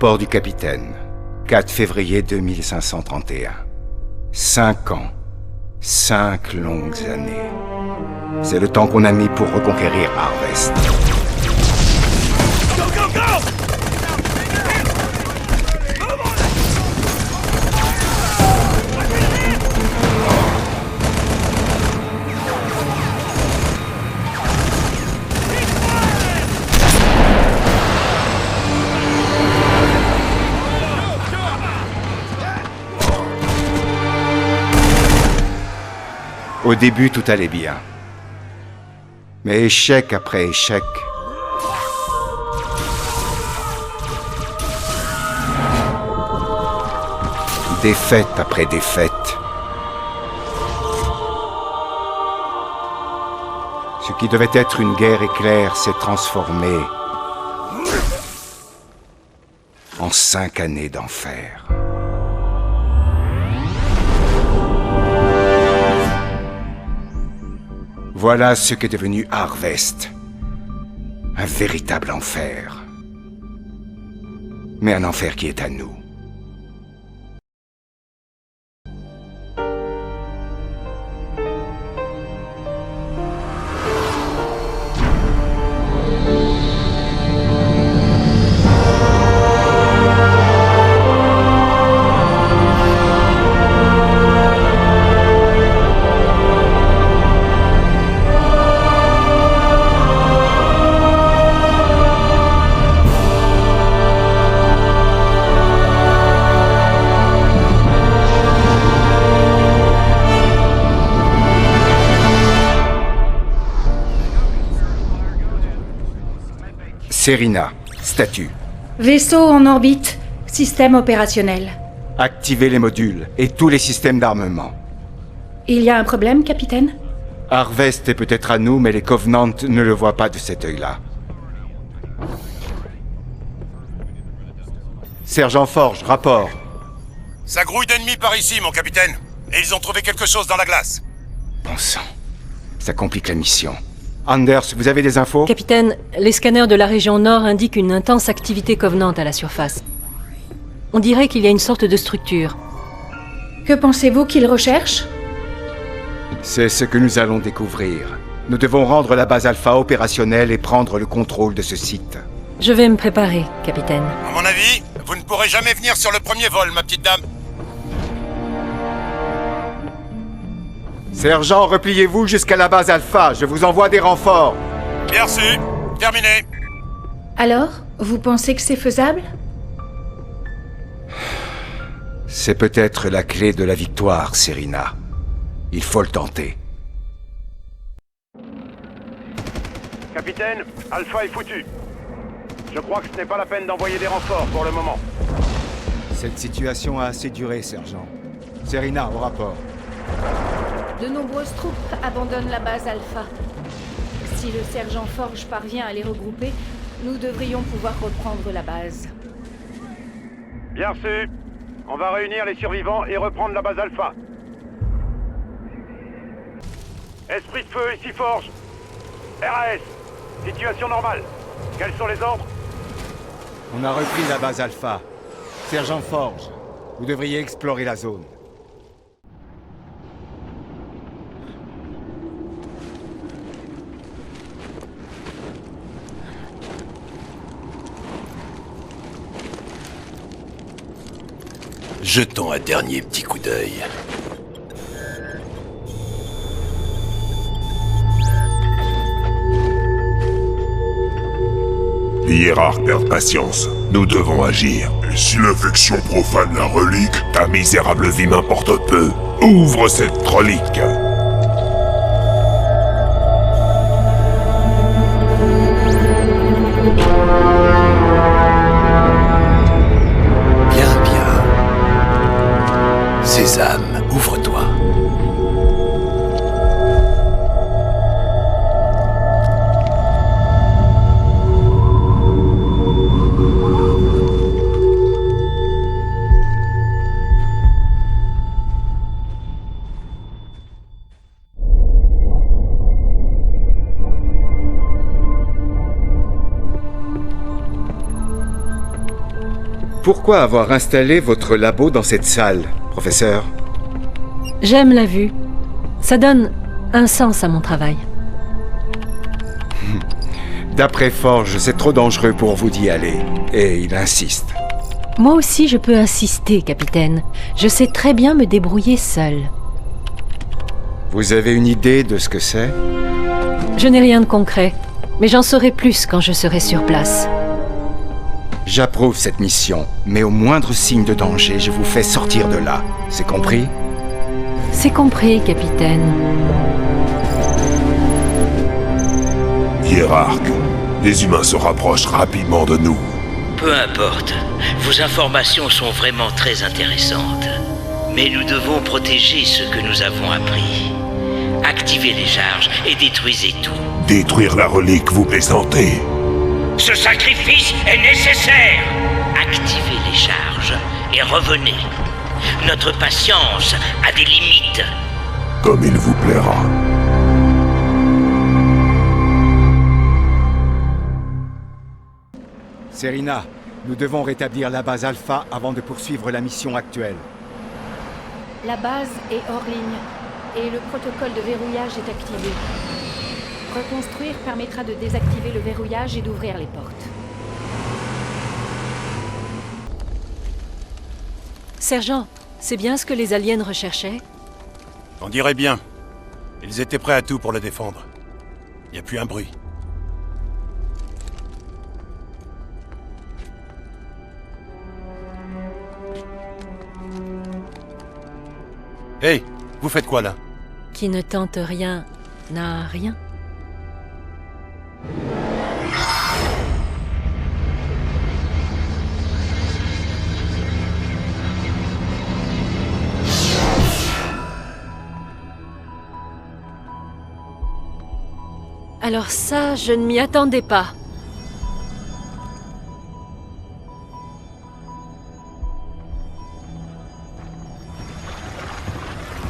Rapport du capitaine. 4 février 2531. 5 ans. 5 longues années. C'est le temps qu'on a mis pour reconquérir Harvest. Go, go, go! Au début, tout allait bien. Mais échec après échec, défaite après défaite, ce qui devait être une guerre éclair s'est transformé en 5 années d'enfer. Voilà ce qu'est devenu Harvest. Un véritable enfer. Mais un enfer qui est à nous. Serina, statut. Vaisseau en orbite, système opérationnel. Activez les modules et tous les systèmes d'armement. Il y a un problème, capitaine? Harvest est peut-être à nous, mais les Covenants ne le voient pas de cet œil-là. Sergent Forge, rapport. Ça grouille d'ennemis par ici, mon capitaine. Et ils ont trouvé quelque chose dans la glace. Bon sang, ça complique la mission. Anders, vous avez des infos? Capitaine, les scanners de la région nord indiquent une intense activité Covenant à la surface. On dirait qu'il y a une sorte de structure. Que pensez-vous qu'ils recherchent? C'est ce que nous allons découvrir. Nous devons rendre la base Alpha opérationnelle et prendre le contrôle de ce site. Je vais me préparer, capitaine. À mon avis, vous ne pourrez jamais venir sur le premier vol, ma petite dame. Sergent, repliez-vous jusqu'à la base Alpha. Je vous envoie des renforts. Bien reçu. Terminé. Alors, vous pensez que c'est faisable? C'est peut-être la clé de la victoire, Serina. Il faut le tenter. Capitaine, Alpha est foutu. Je crois que ce n'est pas la peine d'envoyer des renforts pour le moment. Cette situation a assez duré, Sergent. Serina, au rapport. De nombreuses troupes abandonnent la base Alpha. Si le sergent Forge parvient à les regrouper, nous devrions pouvoir reprendre la base. Bien reçu. On va réunir les survivants et reprendre la base Alpha. Esprit de feu, ici Forge. RAS, situation normale. Quels sont les ordres? On a repris la base Alpha. Sergent Forge, vous devriez explorer la zone. Jetons un dernier petit coup d'œil. Les hiérarques perdent patience. Nous devons agir. Et si l'infection profane la relique, ta misérable vie m'importe peu. Ouvre cette relique. Bien, bien. Sésame, ouvre-toi. Pourquoi avoir installé votre labo dans cette salle, professeur? J'aime la vue. Ça donne un sens à mon travail. D'après Forge, c'est trop dangereux pour vous d'y aller. Et il insiste. Moi aussi, je peux insister, capitaine. Je sais très bien me débrouiller seul. Vous avez une idée de ce que c'est? Je n'ai rien de concret, mais j'en saurai plus quand je serai sur place. J'approuve cette mission, mais au moindre signe de danger, je vous fais sortir de là. C'est compris? C'est compris, capitaine. Hiérarque, les humains se rapprochent rapidement de nous. Peu importe, vos informations sont vraiment très intéressantes. Mais nous devons protéger ce que nous avons appris. Activez les charges et détruisez tout. Détruire la relique, vous plaisantez? Ce sacrifice est nécessaire. Activez les charges et revenez. Notre patience a des limites. Comme il vous plaira. Serina, nous devons rétablir la base Alpha avant de poursuivre la mission actuelle. La base est hors ligne et le protocole de verrouillage est activé. Reconstruire permettra de désactiver le verrouillage et d'ouvrir les portes. Sergent, c'est bien ce que les aliens recherchaient? On dirait bien. Ils étaient prêts à tout pour le défendre. Il n'y a plus un bruit. Hey, vous faites quoi là? Qui ne tente rien n'a rien. Alors ça, je ne m'y attendais pas.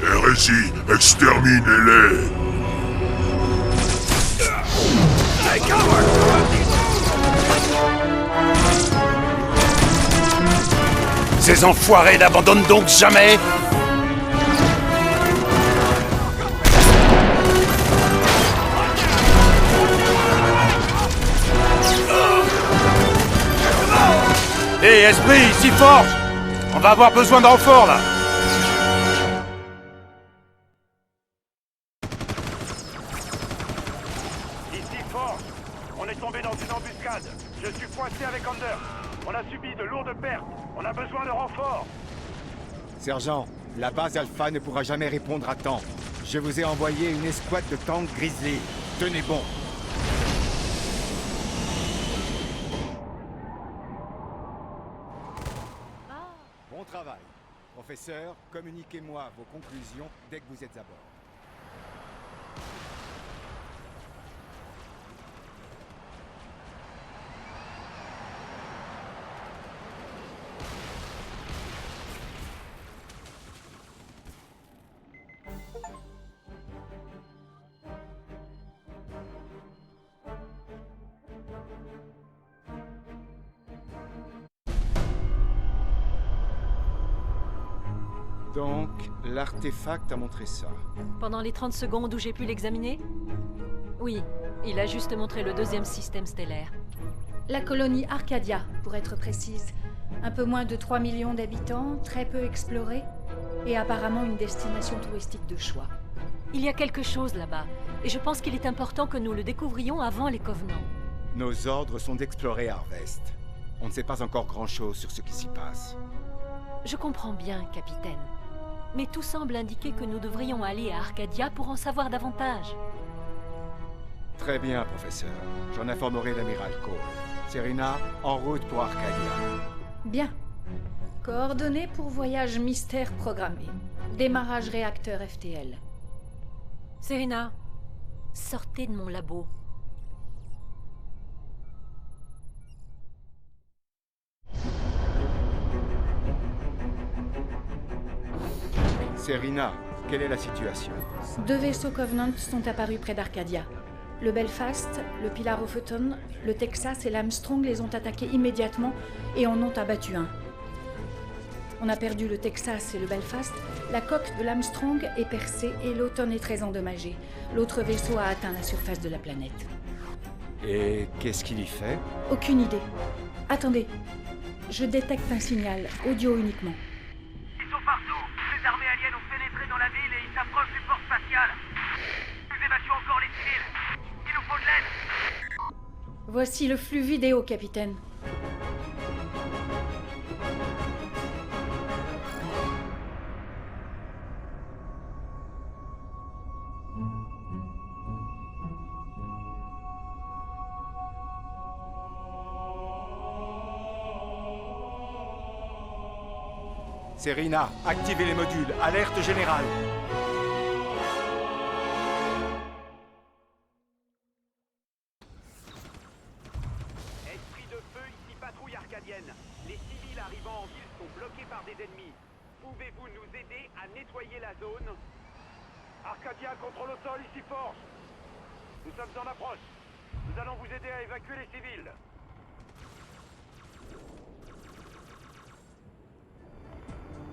RSI, exterminez-les! Ces enfoirés n'abandonnent donc jamais! Hé, esprit, ici Forge! On va avoir besoin de renfort là! Ici Forge, on est tombé dans une embuscade. Je suis coincé avec Anders. On a subi de lourdes pertes. On a besoin de renfort. Sergent, la base Alpha ne pourra jamais répondre à temps. Je vous ai envoyé une escouade de tanks Grizzly. Tenez bon. Bon travail. Professeur, communiquez-moi vos conclusions dès que vous êtes à bord. Donc, l'artefact a montré ça. Pendant les 30 secondes où j'ai pu l'examiner? Oui, il a juste montré le deuxième système stellaire. La colonie Arcadia, pour être précise. Un peu moins de 3 millions d'habitants, très peu explorée, et apparemment une destination touristique de choix. Il y a quelque chose là-bas, et je pense qu'il est important que nous le découvrions avant les Covenants. Nos ordres sont d'explorer Harvest. On ne sait pas encore grand-chose sur ce qui s'y passe. Je comprends bien, capitaine. Mais tout semble indiquer que nous devrions aller à Arcadia pour en savoir davantage. Très bien, professeur. J'en informerai l'amiral Cole. Serina, en route pour Arcadia. Bien. Coordonnées pour voyage mystère programmé. Démarrage réacteur FTL. Serina, sortez de mon labo. Serina, quelle est la situation? 2 vaisseaux Covenant sont apparus près d'Arcadia. Le Belfast, le Pilar Opheton, le Texas et l'Armstrong les ont attaqués immédiatement et en ont abattu un. On a perdu le Texas et le Belfast, la coque de l'Armstrong est percée et l'Automne est très endommagé. L'autre vaisseau a atteint la surface de la planète. Et qu'est-ce qu'il y fait? Aucune idée. Attendez, je détecte un signal, audio uniquement. Ils sont partout. Les armées aliens ont pénétré dans la ville et ils s'approchent du port spatial. Ils évacuent encore les civils. Il nous faut de l'aide. Voici le flux vidéo, capitaine. Serena, activez les modules. Alerte générale. Esprit de feu, ici patrouille arcadienne. Les civils arrivant en ville sont bloqués par des ennemis. Pouvez-vous nous aider à nettoyer la zone? Arcadia, contrôle au sol, ici Forge. Nous sommes en approche. Nous allons vous aider à évacuer les civils.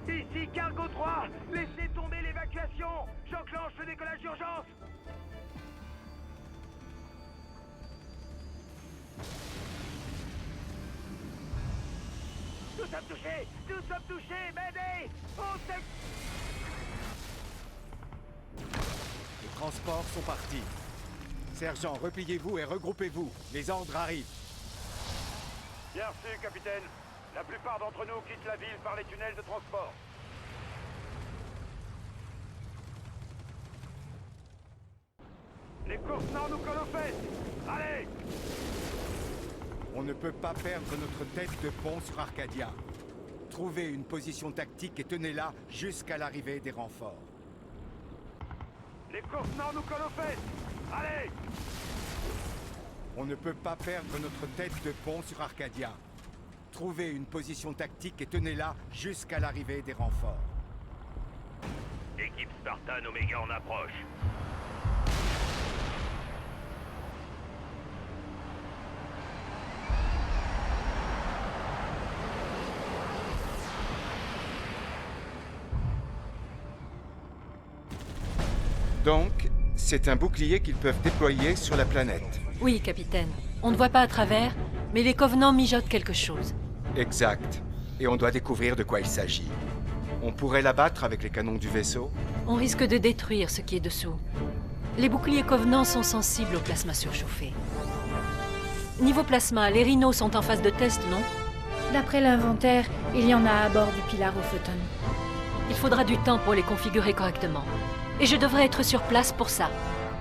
Ici Cargo 3, laissez tomber l'évacuation. J'enclenche le décollage d'urgence. Nous sommes touchés. Nous sommes touchés. M'aidez. Les transports sont partis. Sergent, repliez-vous et regroupez-vous. Les ordres arrivent. Bien reçu, capitaine. La plupart d'entre nous quittent la ville par les tunnels de transport. Les coursenants nous collent aux fesses. Allez! On ne peut pas perdre notre tête de pont sur Arcadia. Trouvez une position tactique et tenez-la jusqu'à l'arrivée des renforts. Les coursenants nous collent aux fesses. Allez! On ne peut pas perdre notre tête de pont sur Arcadia. Trouvez une position tactique et tenez-la jusqu'à l'arrivée des renforts. Équipe Spartan Omega en approche. Donc, c'est un bouclier qu'ils peuvent déployer sur la planète. Oui, capitaine. On ne voit pas à travers, mais les Covenants mijotent quelque chose. Exact. Et on doit découvrir de quoi il s'agit. On pourrait l'abattre avec les canons du vaisseau? On risque de détruire ce qui est dessous. Les boucliers Covenant sont sensibles au plasma surchauffé. Niveau plasma, les rhinos sont en phase de test, non? D'après l'inventaire, il y en a à bord du Pilar au Photon. Il faudra du temps pour les configurer correctement. Et je devrais être sur place pour ça.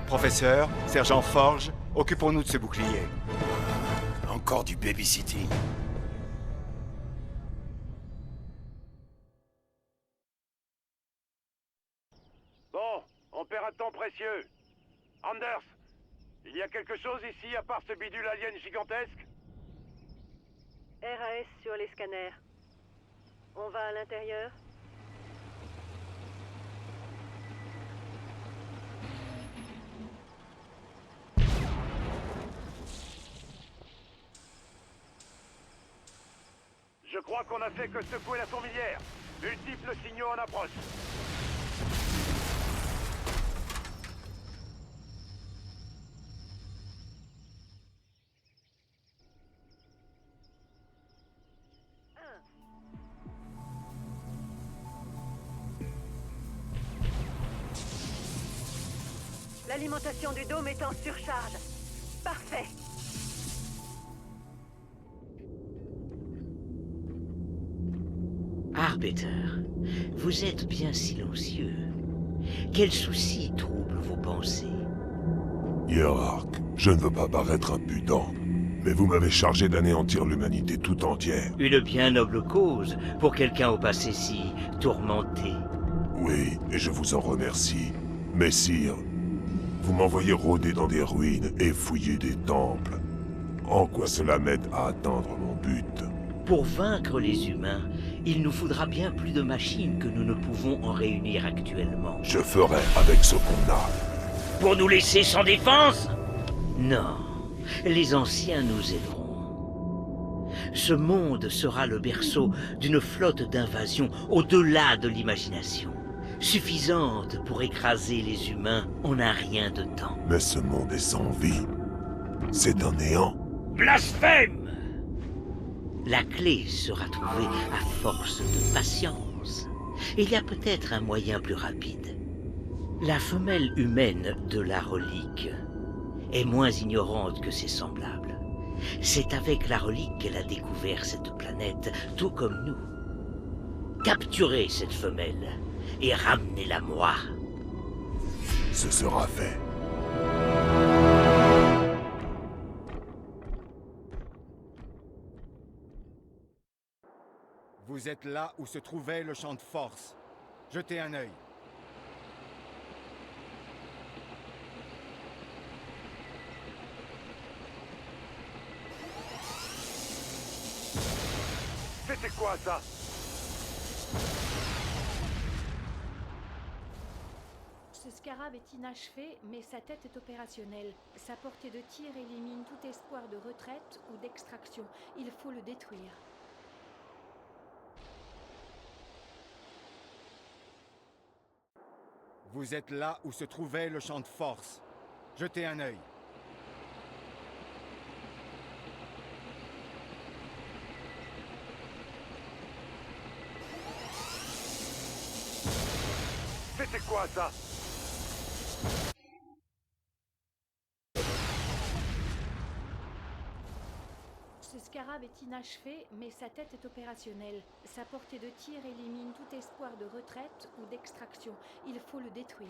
Professeur, Sergent Forge, occupons-nous de ce bouclier. Encore du babysitting. Bon, on perd un temps précieux. Anders, il y a quelque chose ici à part ce bidule alien gigantesque? RAS sur les scanners. On va à l'intérieur? Je crois qu'on a fait que secouer la fourmilière. Multiples signaux en approche. L'alimentation du dôme est en surcharge. Parfait. Arbiter, vous êtes bien silencieux. Quel souci trouble vos pensées? Hierarque, je ne veux pas paraître impudent, mais vous m'avez chargé d'anéantir l'humanité tout entière. Une bien noble cause pour quelqu'un au passé si tourmenté. Oui, et je vous en remercie. Mais sire, vous m'envoyez rôder dans des ruines et fouiller des temples. En quoi cela m'aide à atteindre mon but? Pour vaincre les humains, il nous faudra bien plus de machines que nous ne pouvons en réunir actuellement. Je ferai avec ce qu'on a. Pour nous laisser sans défense? Non, les anciens nous aideront. ce monde sera le berceau d'une flotte d'invasion au-delà de l'imagination, suffisante pour écraser les humains en un rien de temps. Mais ce monde est sans vie. C'est un néant. Blasphème! La clé sera trouvée à force de patience. Il y a peut-être un moyen plus rapide. La femelle humaine de la relique est moins ignorante que ses semblables. C'est avec la relique qu'elle a découvert cette planète, tout comme nous. Capturez cette femelle et ramenez-la moi. Ce sera fait. Vous êtes là où se trouvait le champ de force. Jetez un œil. C'était quoi ça? Ce scarab est inachevé, mais sa tête est opérationnelle. Sa portée de tir élimine tout espoir de retraite ou d'extraction. Il faut le détruire. Vous êtes là où se trouvait le champ de force. Jetez un œil. C'était quoi ça? Ce scarab est inachevé, mais sa tête est opérationnelle. Sa portée de tir élimine tout espoir de retraite ou d'extraction. Il faut le détruire.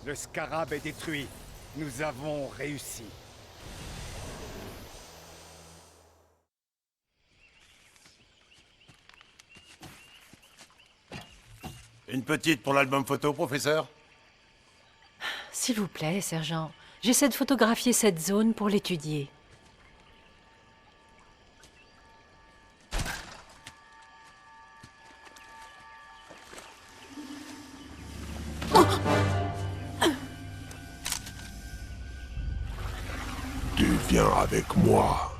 Le scarab est détruit. Nous avons réussi. Une petite pour l'album photo, professeur? S'il vous plaît, sergent. J'essaie de photographier cette zone pour l'étudier. Tu viens avec moi.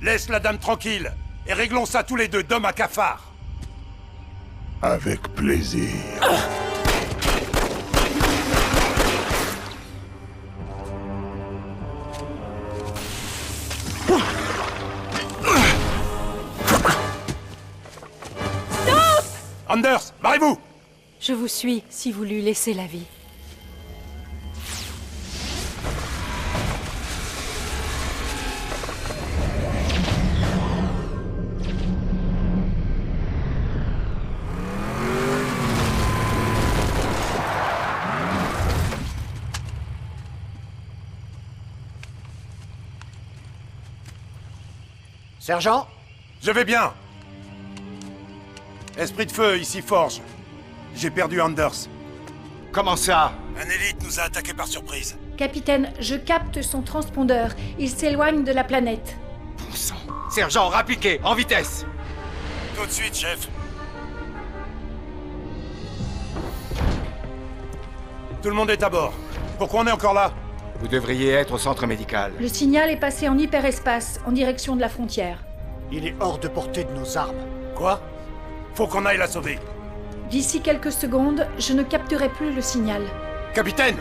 Laisse la dame tranquille et réglons ça tous les deux d'homme à cafard. Avec plaisir. Anders, barrez-vous! Je vous suis si vous lui laissez la vie. Sergent? Je vais bien. Esprit de feu, ici Forge. J'ai perdu Anders. Comment ça? Un élite nous a attaqués par surprise. Capitaine, je capte son transpondeur. Il s'éloigne de la planète. Bon sang. Sergent, rappliquez, en vitesse. Tout de suite, chef. Tout le monde est à bord. Pourquoi on est encore là? Vous devriez être au centre médical. Le signal est passé en hyperespace, en direction de la frontière. Il est hors de portée de nos armes. Quoi? Faut qu'on aille la sauver. D'ici quelques secondes, je ne capterai plus le signal. Capitaine!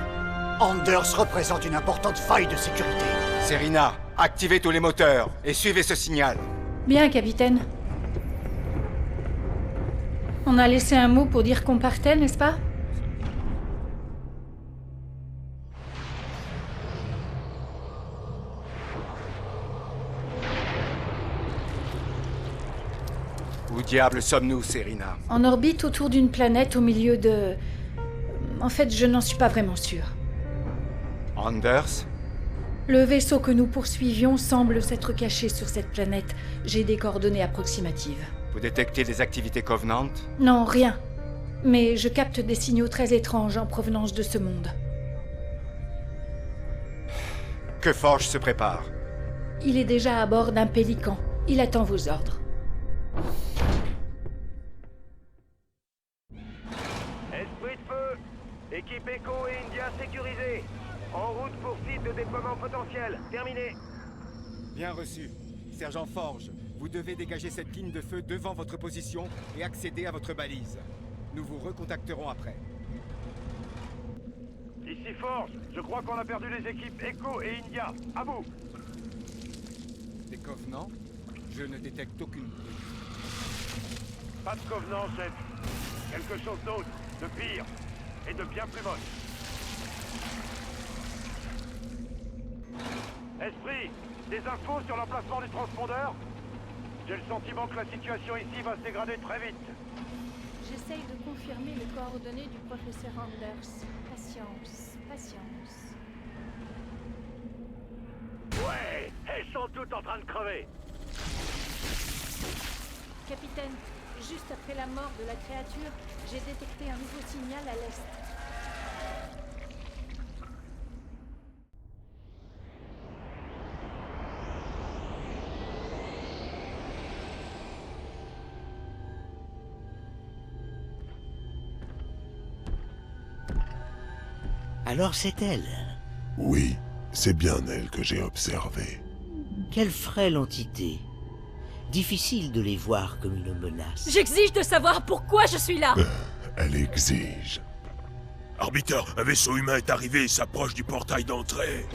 Anders représente une importante faille de sécurité. Serena, activez tous les moteurs et suivez ce signal. Bien, capitaine. On a laissé un mot pour dire qu'on partait, n'est-ce pas? Où diable sommes-nous, Serena? En orbite autour d'une planète au milieu de... En fait, je n'en suis pas vraiment sûre. Anders? Le vaisseau que nous poursuivions semble s'être caché sur cette planète. J'ai des coordonnées approximatives. Vous détectez des activités covenantes? Non, rien. Mais je capte des signaux très étranges en provenance de ce monde. Que Forge se prépare. Il est déjà à bord d'un pélican. Il attend vos ordres. déploiement potentiel. Terminé. Bien reçu. Sergent Forge, vous devez dégager cette ligne de feu devant votre position et accéder à votre balise. Nous vous recontacterons après. Ici Forge, je crois qu'on a perdu les équipes Echo et India. À vous. Des Covenants? Je ne détecte aucune preuve. Pas de Covenant, chef. Quelque chose d'autre, de pire et de bien plus moche. Esprit, des infos sur l'emplacement du transpondeur? J'ai le sentiment que la situation ici va se dégrader très vite. J'essaye de confirmer les coordonnées du professeur Anders. Patience, patience. Ouais, elles sont toutes en train de crever. Capitaine, juste après la mort de la créature, j'ai détecté un nouveau signal à l'est. Alors c'est elle. Oui, c'est bien elle que j'ai observée. Quelle frêle entité. Difficile de les voir comme une menace. J'exige de savoir pourquoi je suis là. Elle exige. Arbitre, un vaisseau humain est arrivé et s'approche du portail d'entrée.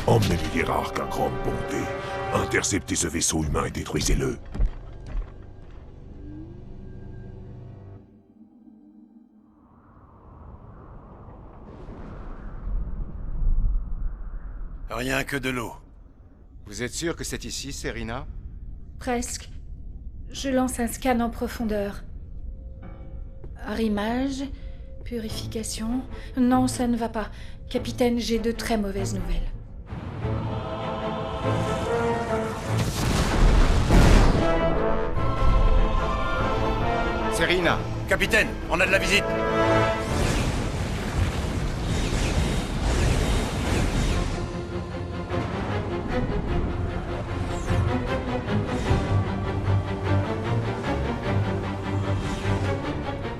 Emmenez les hiérarques à grande bonté. Interceptez ce vaisseau humain et détruisez-le. Rien que de l'eau. Vous êtes sûr que c'est ici, Serena? Presque. Je lance un scan en profondeur. Arrimage, purification... Non, ça ne va pas. Capitaine, j'ai de très mauvaises nouvelles. Serena! Capitaine, on a de la visite.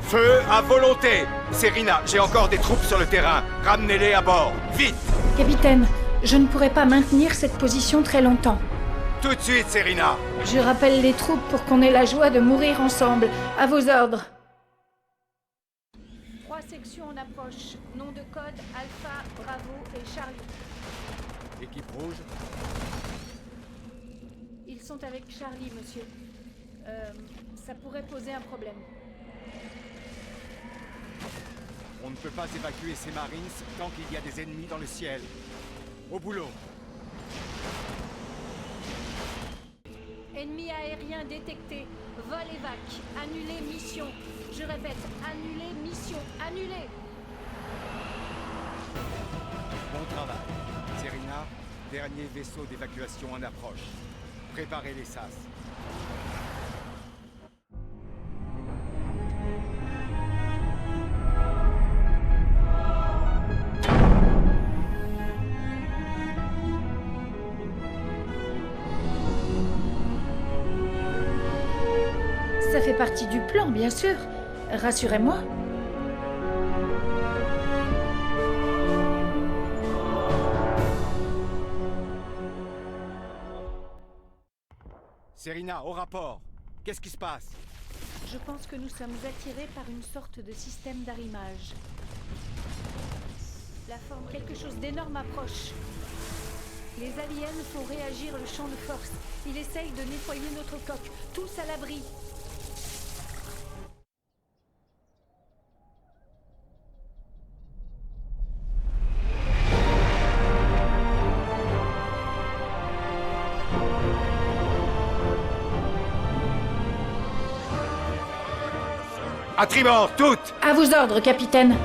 Feu à volonté! Serena, j'ai encore des troupes sur le terrain. Ramenez-les à bord, vite! Capitaine, je ne pourrai pas maintenir cette position très longtemps. Tout de suite, Serena! Je rappelle les troupes pour qu'on ait la joie de mourir ensemble. À vos ordres. 3 sections en approche. Nom de code Alpha, Bravo et Charlie. Équipe rouge? Ils sont avec Charlie, monsieur. Ça pourrait poser un problème. On ne peut pas évacuer ces Marines tant qu'il y a des ennemis dans le ciel. Au boulot! Ennemi aérien détecté. Vol évac. Annulé mission. Je répète, annulé mission. Annulé. Bon travail. Serena, dernier vaisseau d'évacuation en approche. Préparez les sas. Ça fait partie du plan, bien sûr. Rassurez-moi. Serena, au rapport. Qu'est-ce qui se passe? Je pense que nous sommes attirés par une sorte de système d'arrimage. La forme quelque chose d'énorme approche. Les aliens font réagir le champ de force. Il essaye de nettoyer notre coque. Tous à l'abri. À tribord, toutes! À vos ordres, capitaine.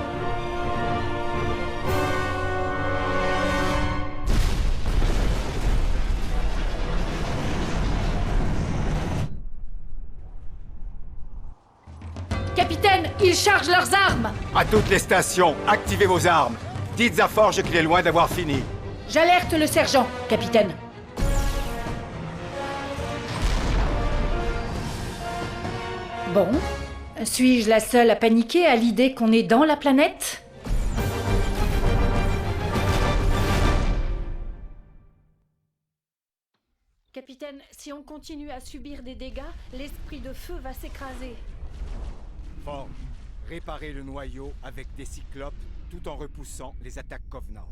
Capitaine, ils chargent leurs armes! À toutes les stations, activez vos armes. Dites à Forge qu'il est loin d'avoir fini. J'alerte le sergent, capitaine. Bon. Suis-je la seule à paniquer à l'idée qu'on est dans la planète? Capitaine, si on continue à subir des dégâts, l'esprit de feu va s'écraser. Forge, réparez le noyau avec des cyclopes tout en repoussant les attaques Covenant.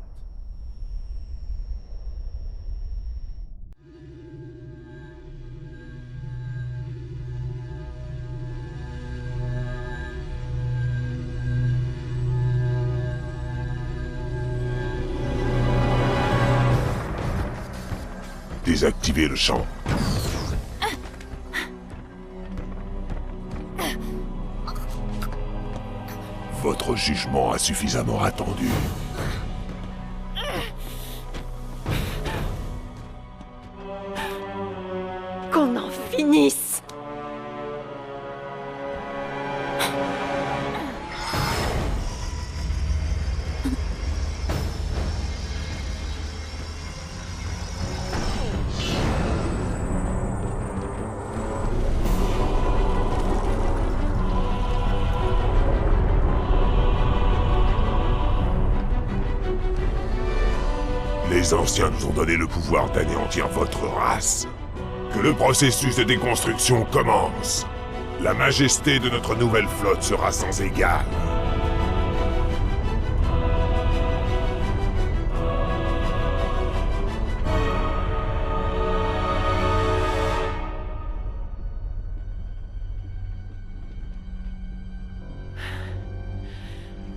Désactivez le champ. Votre jugement a suffisamment attendu. Qu'on en finisse! Les anciens nous ont donné le pouvoir d'anéantir votre race. Que le processus de déconstruction commence. La majesté de notre nouvelle flotte sera sans égale.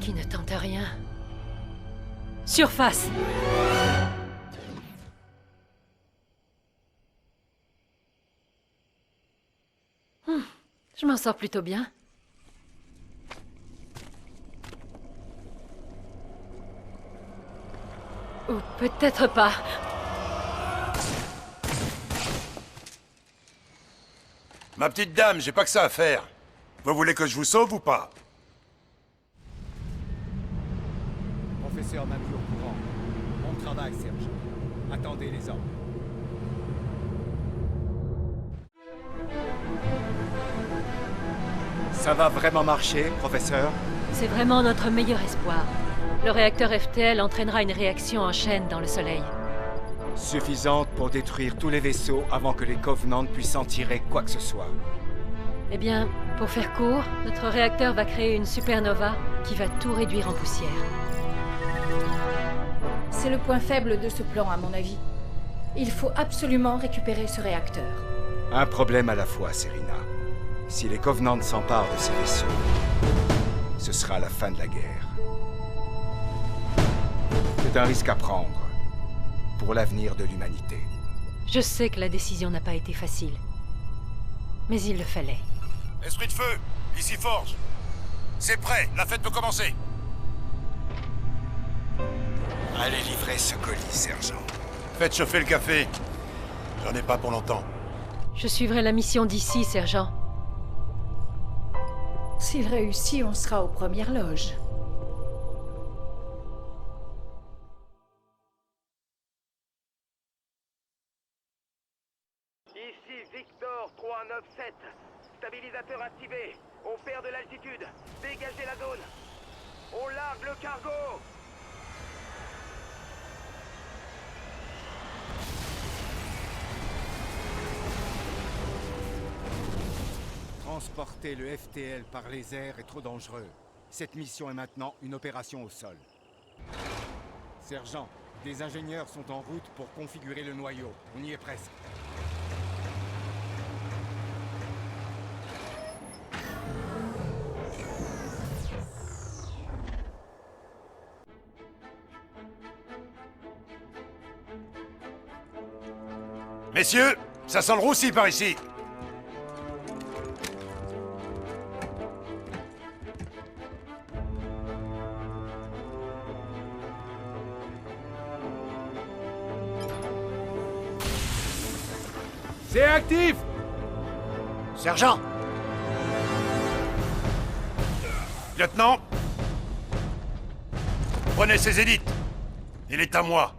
Qui ne tente rien. Surface! Je m'en sors plutôt bien. Ou peut-être pas. Ma petite dame, j'ai pas que ça à faire. Vous voulez que je vous sauve ou pas? Professeur m'a mis au courant. Bon travail, sergent. Attendez les ordres. Ça va vraiment marcher, professeur? C'est vraiment notre meilleur espoir. Le réacteur FTL entraînera une réaction en chaîne dans le Soleil. Suffisante pour détruire tous les vaisseaux avant que les Covenants puissent en tirer quoi que ce soit. Eh bien, pour faire court, notre réacteur va créer une supernova qui va tout réduire en poussière. C'est le point faible de ce plan, à mon avis. Il faut absolument récupérer ce réacteur. Un problème à la fois, Serina. Si les Covenants s'emparent de ces vaisseaux, ce sera la fin de la guerre. C'est un risque à prendre pour l'avenir de l'humanité. Je sais que la décision n'a pas été facile. Mais il le fallait. Esprit de feu, ici Forge. C'est prêt, la fête peut commencer. Allez livrer ce colis, sergent. Faites chauffer le café. J'en ai pas pour longtemps. Je suivrai la mission d'ici, sergent. S'il réussit, on sera aux premières loges. Ici Victor 397. Stabilisateur activé. On perd de l'altitude. Dégagez la zone. On largue le cargo. Transporter le FTL par les airs est trop dangereux. Cette mission est maintenant une opération au sol. Sergent, des ingénieurs sont en route pour configurer le noyau. On y est presque. Messieurs, ça sent le roussi par ici. C'est actif! Sergent! Lieutenant, prenez ces élites. Il est à moi.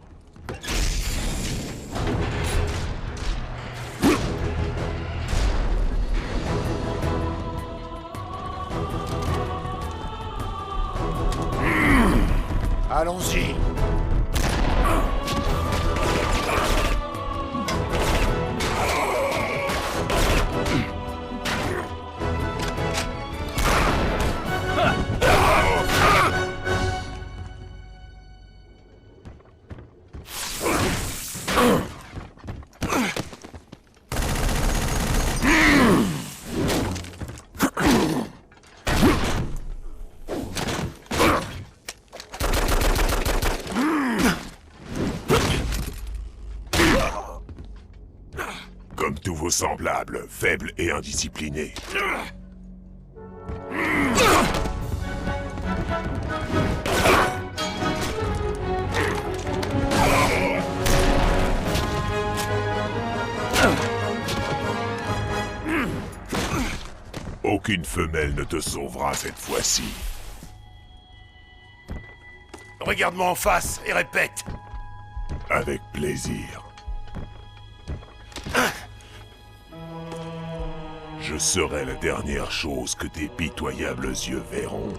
Allons-y! vos semblables, faibles et indisciplinés. Aucune femelle ne te sauvera cette fois-ci. Regarde-moi en face et répète. Avec plaisir. Je serai la dernière chose que tes pitoyables yeux verront.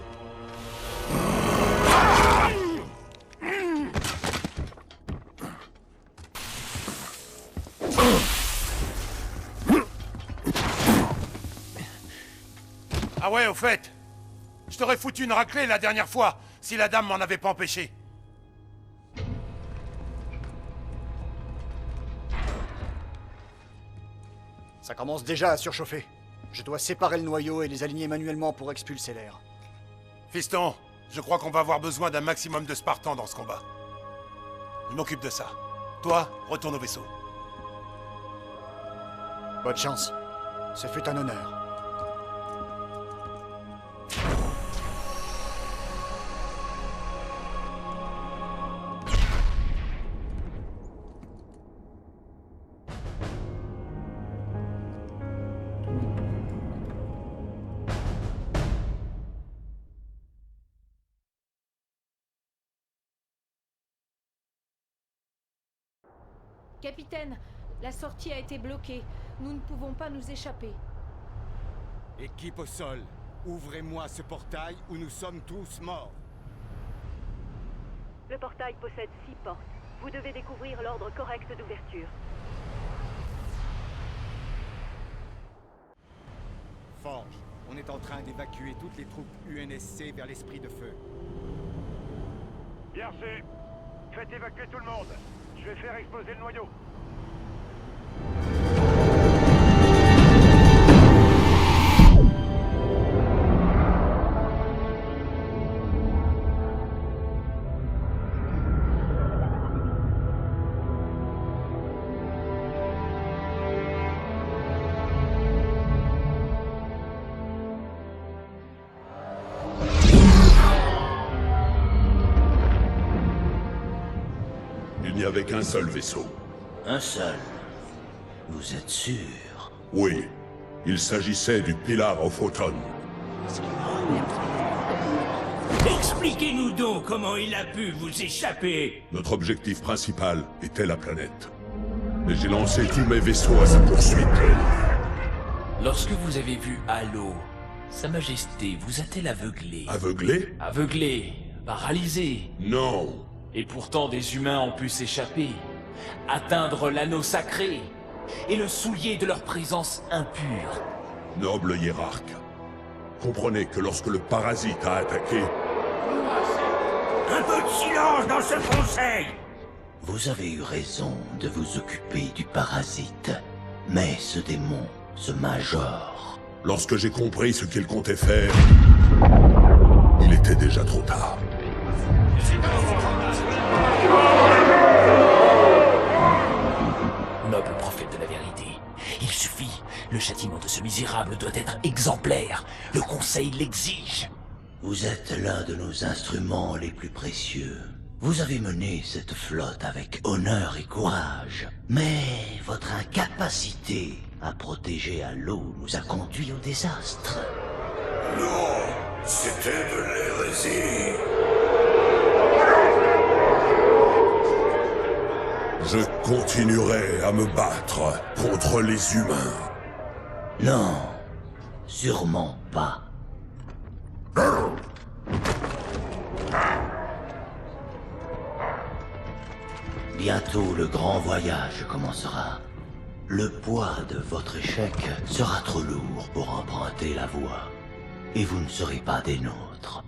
Ah ouais, au fait, je t'aurais foutu une raclée la dernière fois, si la dame m'en avait pas empêché. Ça commence déjà à surchauffer. Je dois séparer le noyau et les aligner manuellement pour expulser l'air. Fiston, je crois qu'on va avoir besoin d'un maximum de Spartans dans ce combat. Je m'occupe de ça. Toi, retourne au vaisseau. Bonne chance. Ce fut un honneur. Capitaine, la sortie a été bloquée. Nous ne pouvons pas nous échapper. Équipe au sol, ouvrez-moi ce portail ou nous sommes tous morts. Le portail possède 6 portes. Vous devez découvrir l'ordre correct d'ouverture. Forge, on est en train d'évacuer toutes les troupes UNSC vers l'Esprit de Feu. Bien reçu. Faites évacuer tout le monde. Je vais faire exploser le noyau. Il n'y avait qu'un seul vaisseau. Un seul. Vous êtes sûr? Oui, il s'agissait du Pilar of Autumn. Expliquez-nous donc comment il a pu vous échapper. Notre objectif principal était la planète. Mais j'ai lancé tous mes vaisseaux à sa poursuite. Lorsque vous avez vu Halo, Sa Majesté vous a-t-elle aveuglé? Aveuglé? Aveuglé, paralysé. Non. Et pourtant des humains ont pu s'échapper, atteindre l'anneau sacré, et le souiller de leur présence impure. Noble hiérarque, comprenez que lorsque le parasite a attaqué... Un peu de silence dans ce conseil! Vous avez eu raison de vous occuper du parasite. Mais ce démon, ce major... Lorsque j'ai compris ce qu'il comptait faire, il était déjà trop tard. Noble prophète de la vérité, il suffit. Le châtiment de ce misérable doit être exemplaire. Le Conseil l'exige. Vous êtes l'un de nos instruments les plus précieux. Vous avez mené cette flotte avec honneur et courage. Mais votre incapacité à protéger Halo nous a conduits au désastre. Non, c'était de l'hérésie. Je continuerai à me battre contre les humains. Non, sûrement pas. Bientôt le grand voyage commencera. Le poids de votre échec sera trop lourd pour emprunter la voie. Et vous ne serez pas des nôtres.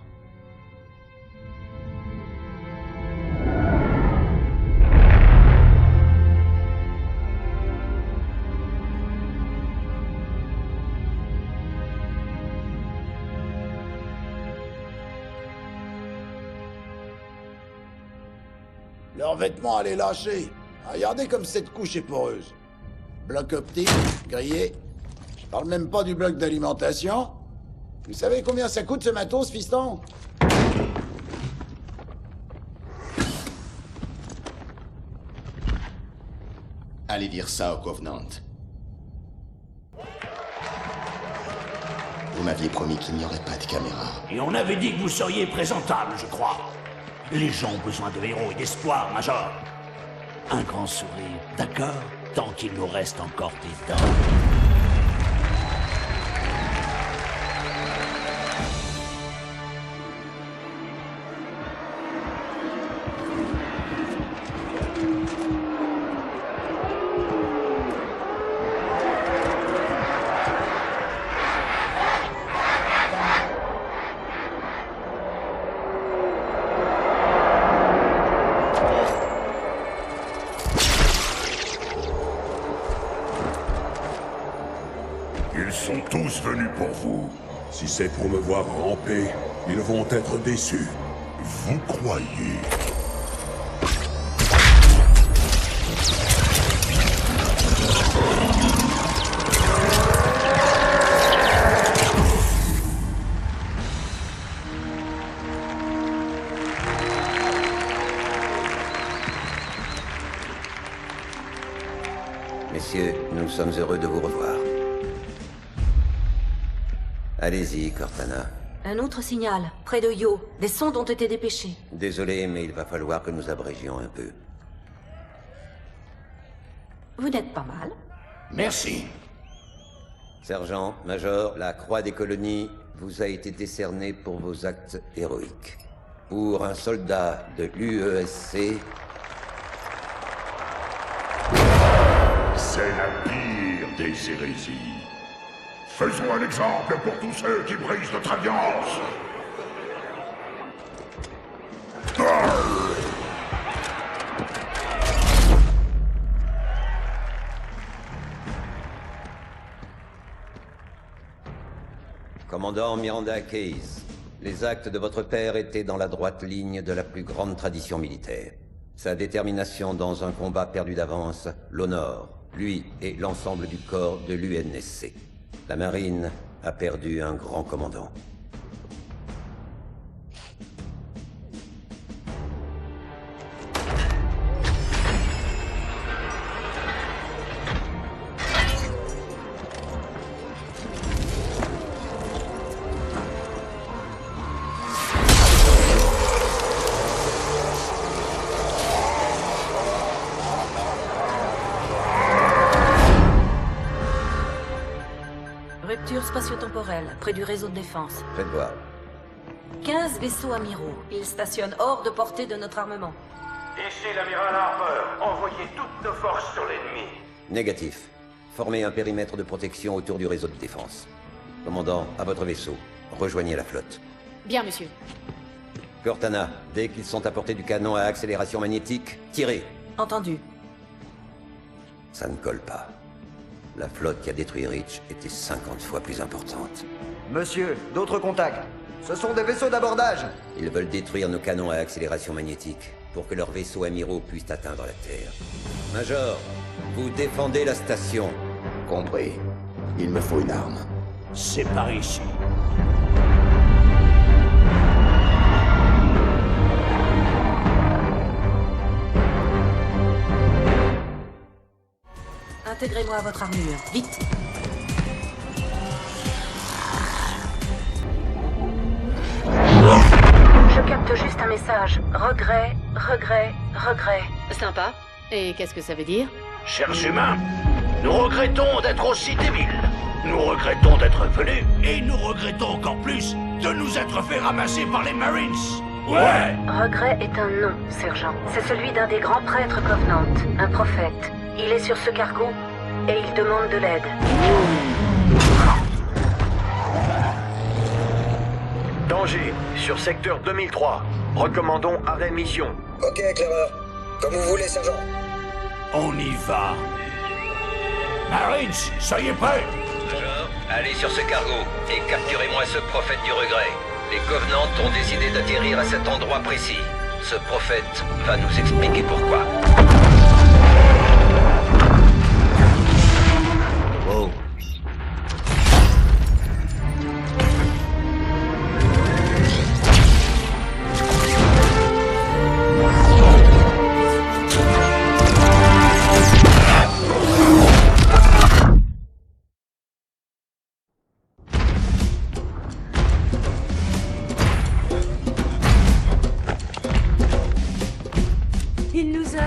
Leurs vêtements allaient lâcher. Regardez comme cette couche est poreuse. bloc optique, grillé. Je parle même pas du bloc d'alimentation. Vous savez combien ça coûte ce matos, fiston? Allez dire ça au Covenant. Vous m'aviez promis qu'il n'y aurait pas de caméra. Et on avait dit que vous seriez présentable, je crois. Les gens ont besoin de héros et d'espoir, Major. Un grand sourire, d'accord? Tant qu'il nous reste encore des dents. Ils sont tous venus pour vous. Si c'est pour me voir ramper, ils vont être déçus. Vous croyez? Messieurs, nous sommes heureux de vous revoir. Allez-y, Cortana. Un autre signal, près de Yo. Des sondes ont été dépêchées. Désolé, mais il va falloir que nous abrégions un peu. Vous n'êtes pas mal. Merci. Sergent, Major, la Croix des colonies vous a été décernée pour vos actes héroïques. Pour un soldat de l'UESC... C'est la pire des hérésies. Faisons un exemple pour tous ceux qui brisent notre alliance. Commandant Miranda Case, les actes de votre père étaient dans la droite ligne de la plus grande tradition militaire. Sa détermination dans un combat perdu d'avance l'honore, lui et l'ensemble du corps de l'UNSC. La marine a perdu un grand commandant. Rupture spatio-temporelle, près du réseau de défense. Faites voir. 15 vaisseaux amiraux. Ils stationnent hors de portée de notre armement. Ici l'amiral Harper. Envoyez toutes nos forces sur l'ennemi. Négatif. Formez un périmètre de protection autour du réseau de défense. Commandant, à votre vaisseau. Rejoignez la flotte. Bien, monsieur. Cortana, dès qu'ils sont à portée du canon à accélération magnétique, tirez. Entendu. Ça ne colle pas. La flotte qui a détruit Reach était 50 fois plus importante. Monsieur, d'autres contacts. Ce sont des vaisseaux d'abordage. Ils veulent détruire nos canons à accélération magnétique pour que leurs vaisseaux amiraux puissent atteindre la Terre. Major, vous défendez la station. Compris. Il me faut une arme. C'est par ici. Intégrez-moi à votre armure, vite. Je capte juste un message. Regret, regret, regret. Sympa. Et qu'est-ce que ça veut dire? Chers humains, nous regrettons d'être aussi débiles. Nous regrettons d'être venus, et nous regrettons encore plus de nous être fait ramasser par les Marines. Ouais! Regret est un nom, sergent. C'est celui d'un des grands prêtres Covenant, un prophète. Il est sur ce cargo, et il demande de l'aide. Danger, sur secteur 2003. Recommandons arrêt mission. Ok, éclaireur. Comme vous voulez, sergent. On y va. Marines, soyez prêts. Major, allez sur ce cargo et capturez-moi ce prophète du regret. Les Covenants ont décidé d'atterrir à cet endroit précis. Ce prophète va nous expliquer pourquoi.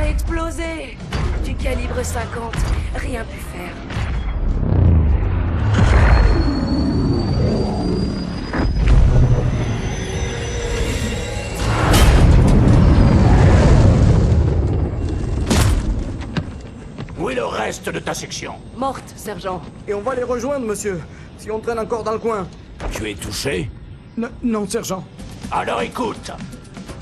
a explosé. Du calibre 50, rien pu faire. Où est le reste de ta section? Morte, sergent. Et on va les rejoindre, monsieur, si on traîne encore dans le coin. Tu es touché? Non, sergent. Alors écoute,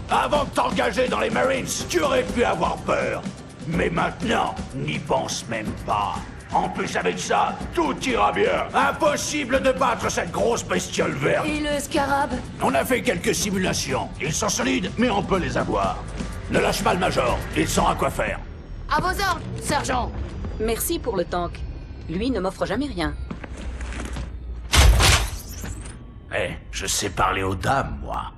avant de t'engager dans les Marines, tu aurais pu avoir peur. Mais maintenant, n'y pense même pas. En plus avec ça, tout ira bien. Impossible de battre cette grosse bestiole verte. Et le scarab? On a fait quelques simulations. Ils sont solides, mais on peut les avoir. Ne lâche pas le Major, il saura quoi faire. À vos ordres, sergent. Merci pour le tank. Lui ne m'offre jamais rien. Eh, je sais parler aux dames, moi.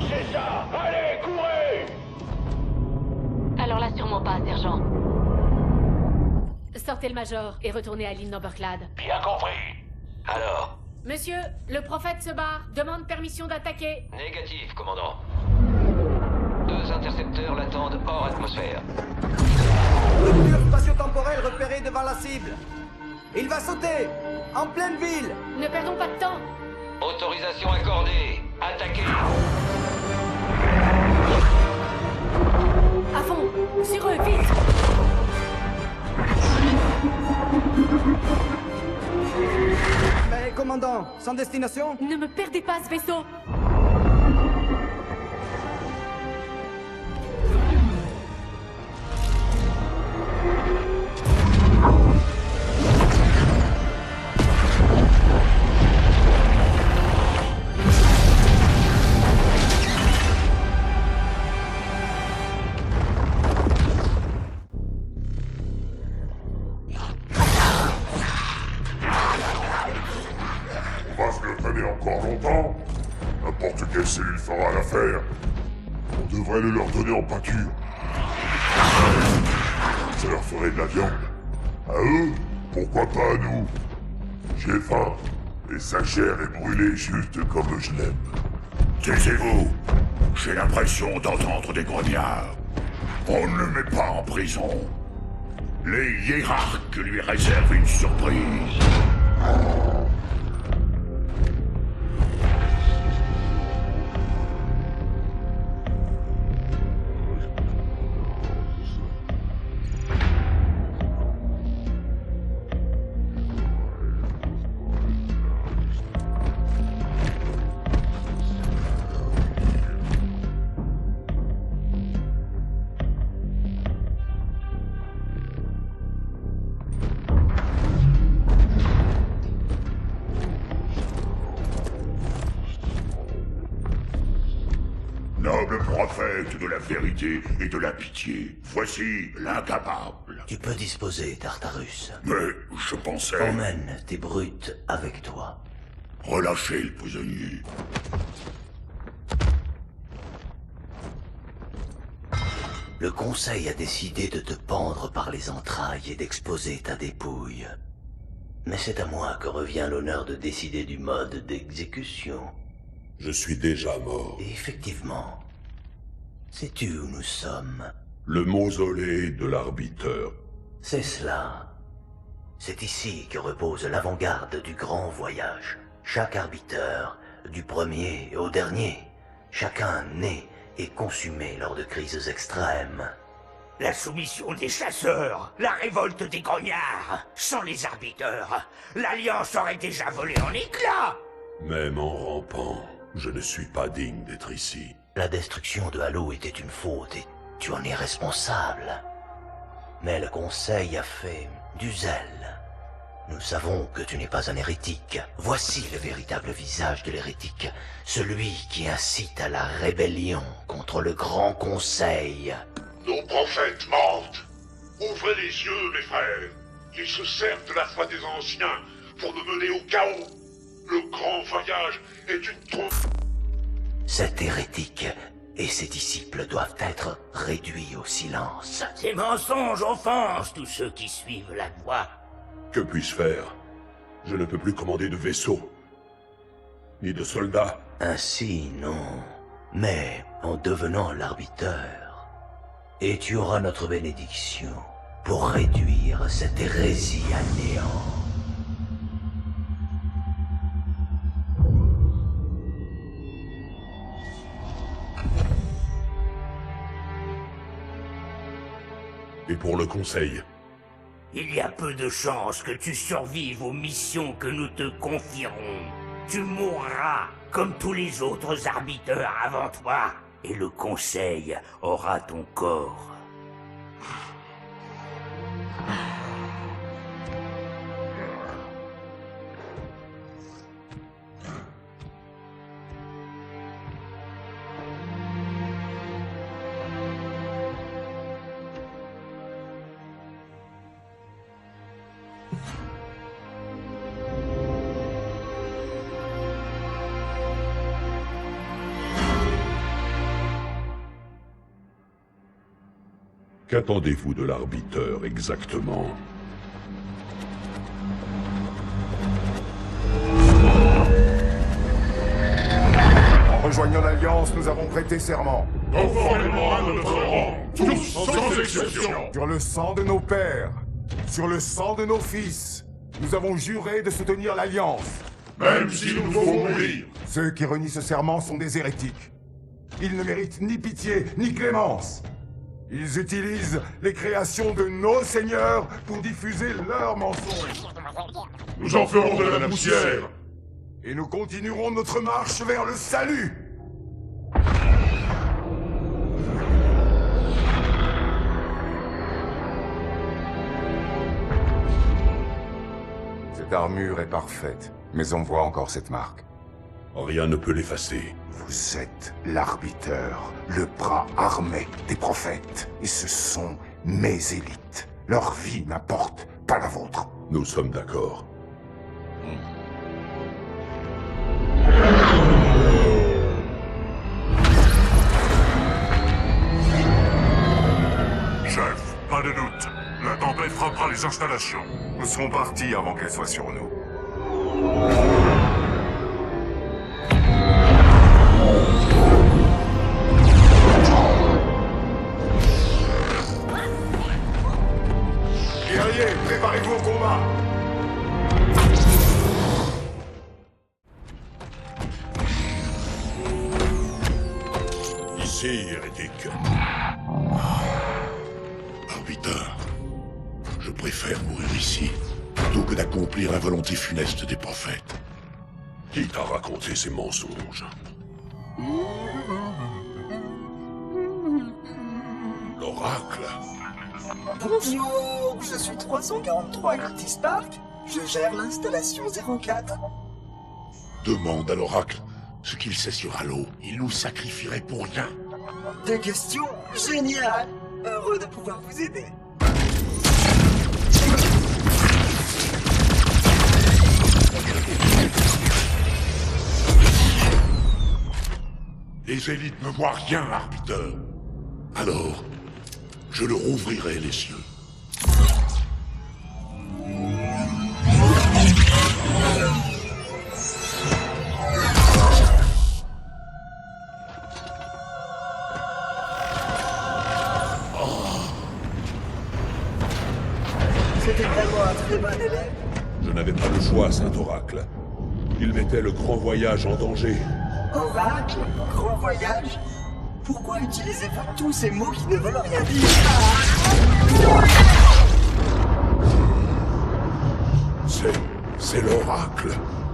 C'est ça! Allez, courez! Alors là, sûrement pas, sergent. Sortez le Major et retournez à l'île Numberclad. Bien compris. Alors? Monsieur, le prophète se barre. Demande permission d'attaquer. Négatif, commandant. 2 intercepteurs l'attendent hors atmosphère. Rupture spatio-temporelle repérée devant la cible. Il va sauter! En pleine ville! Ne perdons pas de temps. Autorisation accordée. Attaquez. À fond. Sur eux, vite. Mais commandant, sans destination? Ne me perdez pas ce vaisseau. On va se le traîner encore longtemps. N'importe quelle cellule fera l'affaire. On devrait le leur donner en pâture. Ça leur ferait de la viande. À eux, pourquoi pas à nous? J'ai faim, et sa chair est brûlée juste comme je l'aime. Taisez-vous. J'ai l'impression d'entendre des grognards. On ne le met pas en prison. Les hiérarques lui réservent une surprise. Noble prophète de la vérité et de la pitié, voici l'incapable. Tu peux disposer, Tartarus. Mais je pensais... Emmène tes brutes avec toi. Relâchez le prisonnier. Le Conseil a décidé de te pendre par les entrailles et d'exposer ta dépouille. Mais c'est à moi que revient l'honneur de décider du mode d'exécution. Je suis déjà mort. Et effectivement, sais-tu où nous sommes? Le mausolée de l'arbiteur. C'est cela. C'est ici que repose l'avant-garde du grand voyage. Chaque arbiteur, du premier au dernier, chacun né et consumé lors de crises extrêmes. La soumission des chasseurs, la révolte des grognards. Sans les arbiteurs, l'Alliance aurait déjà volé en éclats. Même en rampant, je ne suis pas digne d'être ici. La destruction de Halo était une faute et tu en es responsable. Mais le Conseil a fait du zèle. Nous savons que tu n'es pas un hérétique. Voici le véritable visage de l'hérétique. Celui qui incite à la rébellion contre le Grand Conseil. Nos prophètes mentent. Ouvrez les yeux, mes frères. Ils se servent de la foi des anciens pour nous mener au chaos. Le grand voyage est une trompe. Cet hérétique et ses disciples doivent être réduits au silence. Ces mensonges offensent tous ceux qui suivent la voie. Que puis-je faire? Je ne peux plus commander de vaisseau. Ni de soldats. Ainsi, non. Mais en devenant l'arbiteur, et tu auras notre bénédiction pour réduire cette hérésie à néant. Et pour le conseil? Il y a peu de chances que tu survives aux missions que nous te confierons. Tu mourras comme tous les autres arbiteurs avant toi, et le conseil aura ton corps. Qu'attendez-vous de l'arbiteur exactement? En rejoignant l'Alliance, nous avons prêté serment. Conformément à notre rang, tous sans exception. Sur le sang de nos pères, sur le sang de nos fils, nous avons juré de soutenir l'Alliance. Même s'il nous faut mourir. Ceux qui renient ce serment sont des hérétiques. Ils ne méritent ni pitié, ni clémence. Ils utilisent les créations de nos seigneurs pour diffuser leurs mensonges. Nous en ferons de la poussière. Et nous continuerons notre marche vers le salut. Cette armure est parfaite, mais on voit encore cette marque. Rien ne peut l'effacer. Vous êtes l'arbiteur, le bras armé des prophètes. Et ce sont mes élites. Leur vie n'importe pas la vôtre. Nous sommes d'accord. Chef, pas de doute. La tempête frappera les installations. Nous serons partis avant qu'elle soit sur nous. Guerriers, préparez-vous au combat. Ici, hérétique. Arbiteur, je préfère mourir ici, plutôt que d'accomplir la volonté funeste des prophètes. Qui t'a raconté ces mensonges? L'oracle. Bonjour, je suis 343 Curtis Park. Je gère l'installation 04. Demande à l'oracle ce qu'il sait sur Halo. Il nous sacrifierait pour rien. Des questions géniales. Heureux de pouvoir vous aider. Les élites ne voient rien, arbiteur. Alors, je leur ouvrirai les cieux. C'était vraiment un très bon élève. Je n'avais pas le choix, Saint-Oracle. Il mettait le grand voyage en danger. Oracle, grand voyage. Pourquoi utilisez-vous tous ces mots qui ne veulent rien dire? C'est l'oracle.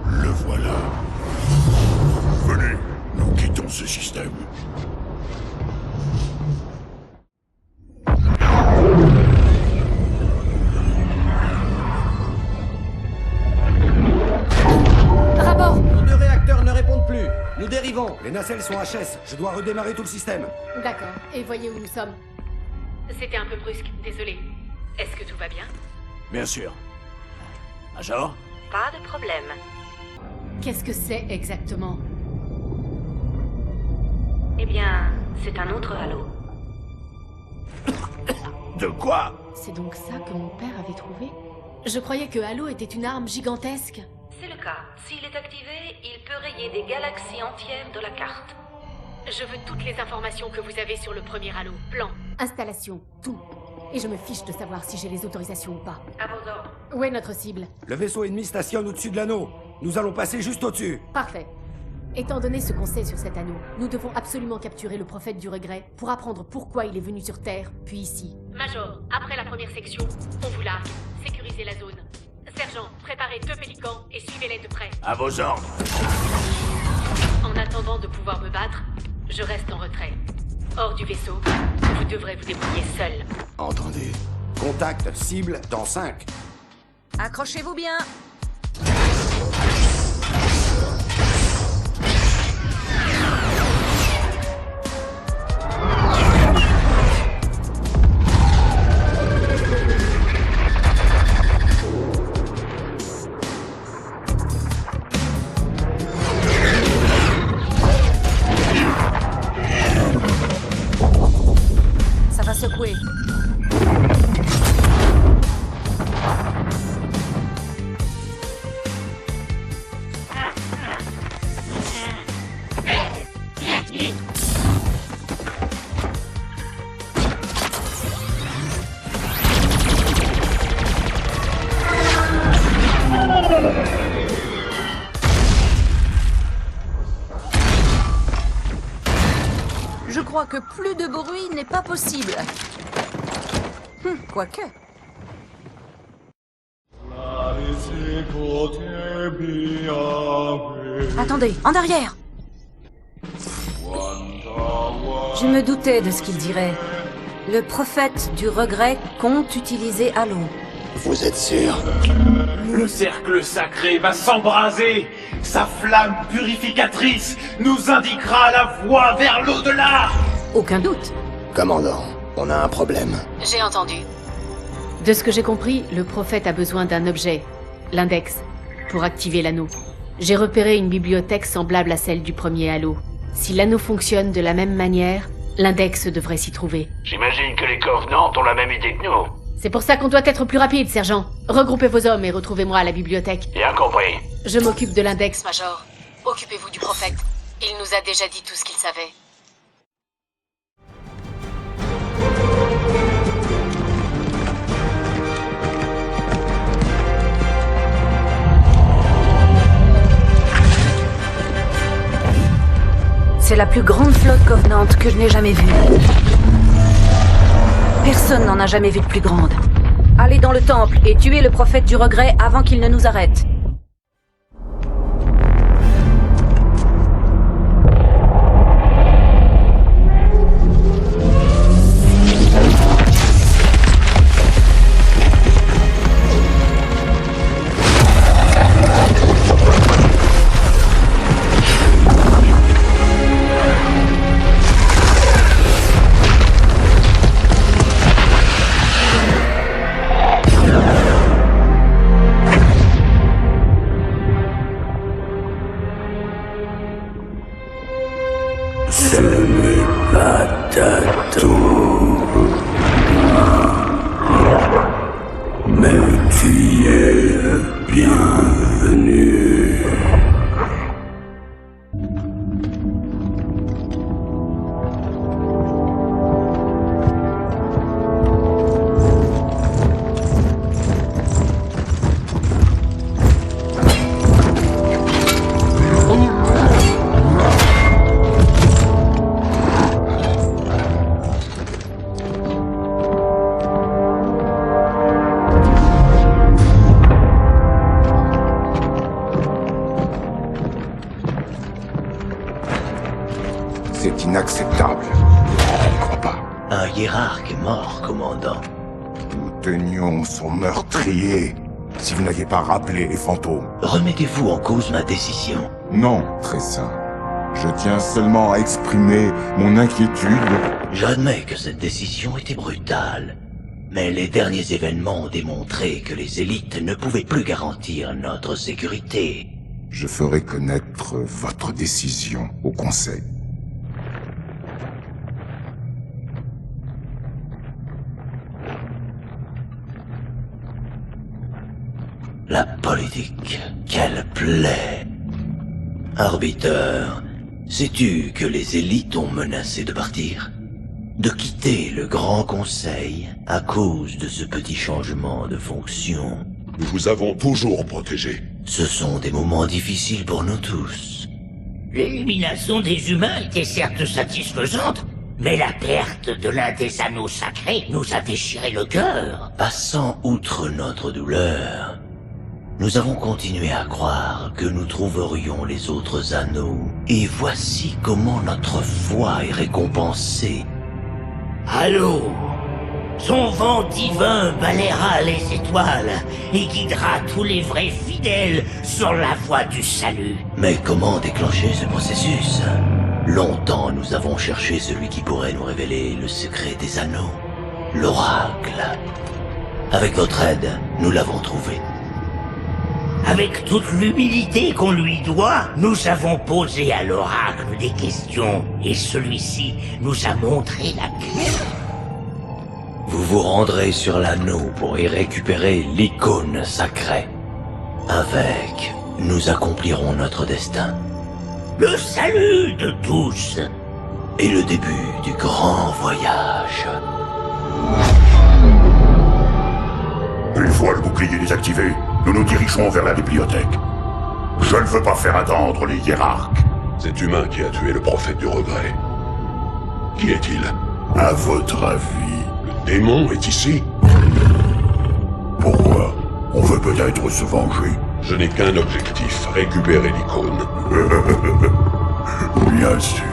Le voilà. Venez, nous quittons ce système. Rapport! Les deux réacteurs ne répondent plus. Nous dérivons. Les nacelles sont HS. Je dois redémarrer tout le système. D'accord. Et voyez où nous sommes. C'était un peu brusque, désolé. Est-ce que tout va bien? Bien sûr. Major? Pas de problème. Qu'est-ce que c'est exactement? Eh bien, c'est un autre halo. De quoi? C'est donc ça que mon père avait trouvé? Je croyais que Halo était une arme gigantesque. C'est le cas. S'il est activé, il peut rayer des galaxies entières de la carte. Je veux toutes les informations que vous avez sur le premier Halo. Plan, installation, tout. Et je me fiche de savoir si j'ai les autorisations ou pas. À vos ordres. Où est notre cible? Le vaisseau ennemi stationne au-dessus de l'anneau. Nous allons passer juste au-dessus. Parfait. Étant donné ce qu'on sait sur cet anneau, nous devons absolument capturer le prophète du regret pour apprendre pourquoi il est venu sur Terre, puis ici. Major, après la première section, on vous largue. Sécurisez la zone. Sergent, préparez 2 pélicans et suivez-les de près. À vos ordres. En attendant de pouvoir me battre, je reste en retrait. Hors du vaisseau, vous devrez vous débrouiller seul. Entendu. Contact cible dans 5. Accrochez-vous bien. Ça va secouer. Je crois que plus de bruit n'est pas possible. Quoique. Attendez, en arrière! Je me doutais de ce qu'il dirait. Le prophète du regret compte utiliser Halo. Vous êtes sûr? Le cercle sacré va s'embraser. Sa flamme purificatrice nous indiquera la voie vers l'au-delà. Aucun doute. Commandant, on a un problème. J'ai entendu. De ce que j'ai compris, le prophète a besoin d'un objet, l'index, pour activer l'anneau. J'ai repéré une bibliothèque semblable à celle du premier Halo. Si l'anneau fonctionne de la même manière, l'index devrait s'y trouver. J'imagine que les Covenants ont la même idée que nous. C'est pour ça qu'on doit être plus rapide, sergent. Regroupez vos hommes et retrouvez-moi à la bibliothèque. Bien compris. Je m'occupe de l'index, Major. Occupez-vous du prophète. Il nous a déjà dit tout ce qu'il savait. C'est la plus grande flotte Covenant que je n'ai jamais vue. Personne n'en a jamais vu de plus grande. Allez dans le temple et tuez le prophète du regret avant qu'il ne nous arrête. Ce n'est pas ta tour. Mais tu es le bienvenu. C'est inacceptable. Je ne crois pas. Un hiérarque est mort, commandant. Nous tenions son meurtrier. Si vous n'aviez pas rappelé les fantômes. Remettez-vous en cause ma décision. Non, très saint. Je tiens seulement à exprimer mon inquiétude. J'admets que cette décision était brutale. Mais les derniers événements ont démontré que les élites ne pouvaient plus garantir notre sécurité. Je ferai connaître votre décision au Conseil. La politique, quelle plaie. Arbiter, sais-tu que les élites ont menacé de partir? De quitter le Grand Conseil à cause de ce petit changement de fonction. Nous vous avons toujours protégé. Ce sont des moments difficiles pour nous tous. L'élimination des humains était certes satisfaisante, mais la perte de l'un des anneaux sacrés nous a déchiré le cœur. Passant outre notre douleur, nous avons continué à croire que nous trouverions les autres anneaux, et voici comment notre foi est récompensée. Allô, son vent divin balayera les étoiles et guidera tous les vrais fidèles sur la voie du salut. Mais comment déclencher ce processus? Longtemps nous avons cherché celui qui pourrait nous révéler le secret des anneaux, l'oracle. Avec votre aide, nous l'avons trouvé. Avec toute l'humilité qu'on lui doit, nous avons posé à l'oracle des questions, et celui-ci nous a montré la clé. Vous vous rendrez sur l'anneau pour y récupérer l'icône sacrée. Avec, nous accomplirons notre destin. Le salut de tous. Et le début du grand voyage. Une fois le bouclier désactivé, nous nous dirigerons vers la bibliothèque. Je ne veux pas faire attendre les hiérarques. Cet humain qui a tué le prophète du regret. Qui est-il? À votre avis? Le démon est ici? Pourquoi? On veut peut-être se venger. Je n'ai qu'un objectif, récupérer l'icône. Bien sûr.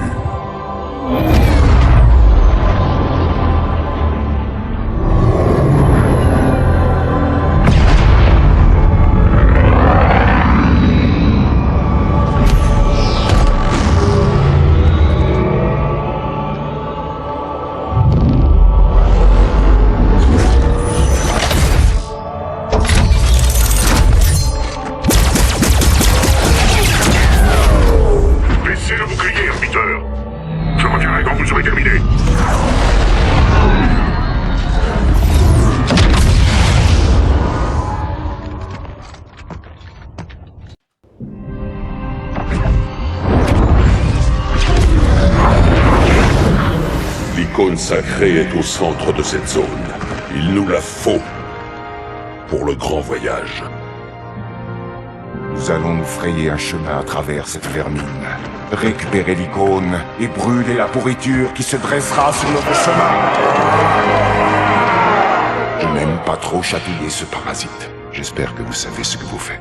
L'icône sacrée est au centre de cette zone. Il nous la faut pour le grand voyage. Nous allons nous frayer un chemin à travers cette vermine, récupérer l'icône et brûler la pourriture qui se dressera sur notre chemin. Je n'aime pas trop chatouiller ce parasite. J'espère que vous savez ce que vous faites.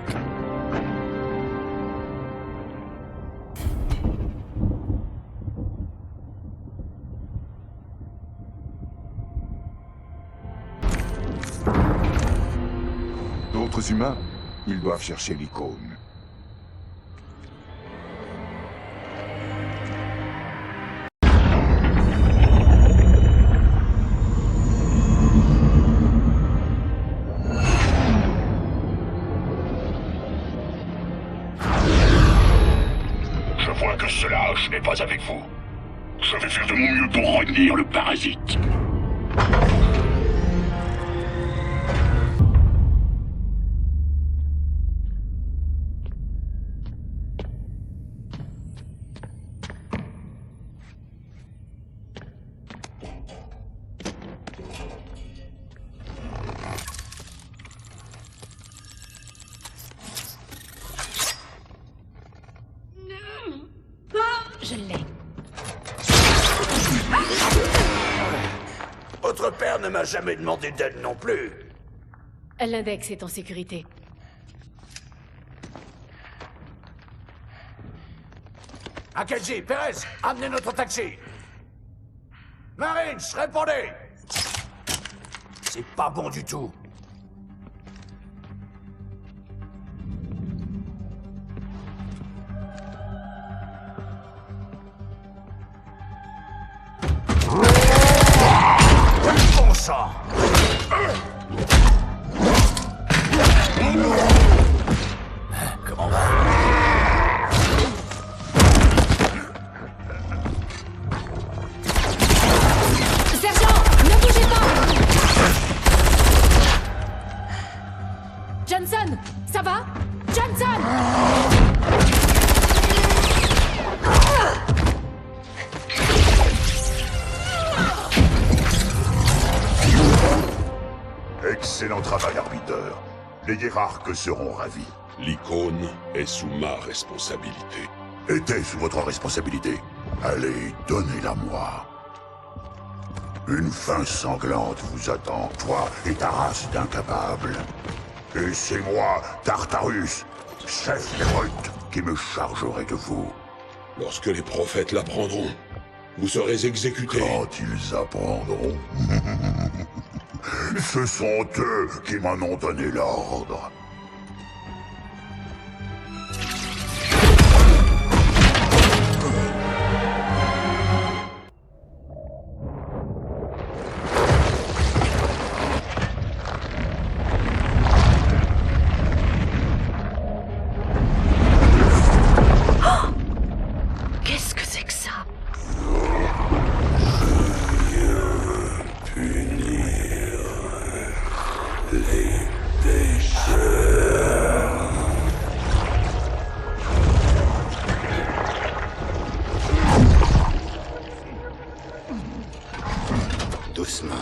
D'autres humains, ils doivent chercher l'icône. Je vois que ce lâche n'est pas avec vous. Je vais faire de mon mieux pour retenir le parasite. Je l'ai. Votre père ne m'a jamais demandé d'aide non plus. L'index est en sécurité. Akeji, Perez, amenez notre taxi. Marines, répondez. C'est pas bon du tout. Bon sang. Comment va? Sergent, ne bougez pas! Excellent travail, arbiteur. Les hiérarques seront ravis. L'icône est sous ma responsabilité. Était sous votre responsabilité. Allez, donnez-la moi. Une fin sanglante vous attend, toi et ta race d'incapables. Et c'est moi, Tartarus, chef des brutes, qui me chargerai de vous. Lorsque les prophètes l'apprendront, vous serez exécutés. Quand ils apprendront... Ce sont eux qui m'en ont donné l'ordre. Qu'est-ce que c'est que ça? Doucement.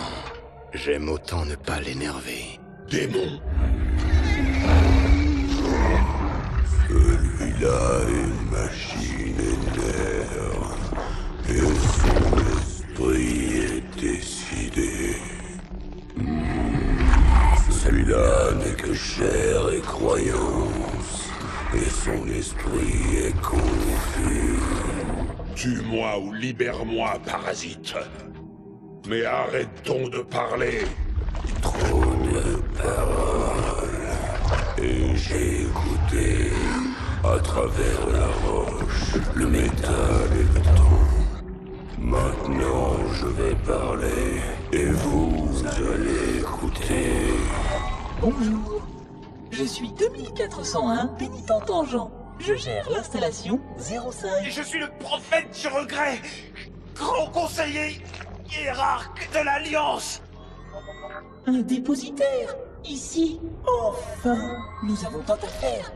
J'aime autant ne pas l'énerver. Démon. Celui-là est une machine énerve. Et son esprit est décidé. Celui-là n'est que chair et croyance. Et son esprit est confus. Tue-moi ou libère-moi, parasite. Mais arrêtons de parler. Trop de paroles. Et j'ai écouté à travers la roche, le métal et le temps. Maintenant, je vais parler et vous allez écouter. Bonjour, je suis 2401 pénitent Tangent. Je gère l'installation 05. Et je suis le prophète du regret, grand conseiller hiérarque de l'Alliance. Un dépositaire, ici, enfin. Nous avons tant à faire.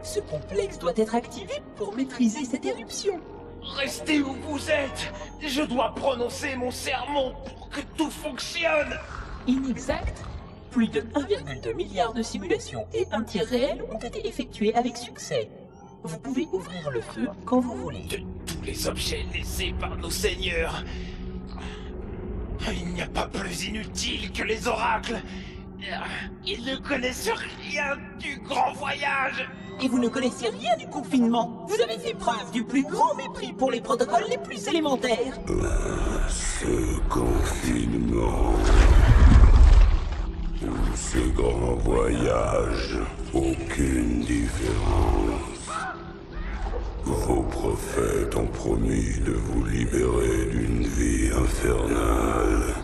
Ce complexe doit être activé pour maîtriser cette éruption. Restez où vous êtes. Je dois prononcer mon sermon pour que tout fonctionne. Inexact. Plus de 1,2 milliard de simulations et un tir réel ont été effectués avec succès. Vous pouvez ouvrir le feu quand vous voulez. De tous les objets laissés par nos seigneurs, il n'y a pas plus inutile que les oracles. Ils ne connaissent rien du grand voyage. Et vous ne connaissez rien du confinement. Vous avez fait preuve du plus grand mépris pour les protocoles les plus élémentaires. Ce confinement... ou ce grand voyage, aucune différence. Vos prophètes ont promis de vous libérer d'une vie infernale,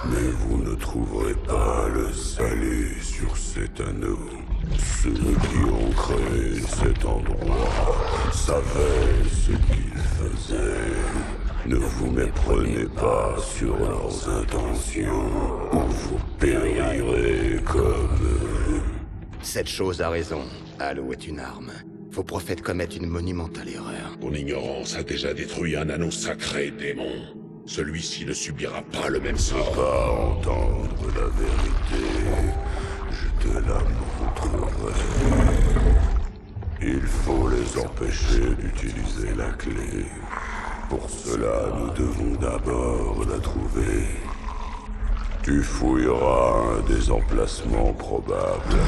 mais vous ne trouverez pas le salut sur cet anneau. Ceux qui ont créé cet endroit savaient ce qu'ils faisaient. Ne vous méprenez pas sur leurs intentions, ou vous périrez comme eux. Cette chose a raison. Halo est une arme. Vos prophètes commettent une monumentale erreur. Ton ignorance a déjà détruit un anneau sacré, démon. Celui-ci ne subira pas le même sort. Pas entendre la vérité, je te la montrerai. Il faut les empêcher d'utiliser la clé. Pour cela, nous devons d'abord la trouver. Tu fouilleras un des emplacements probables,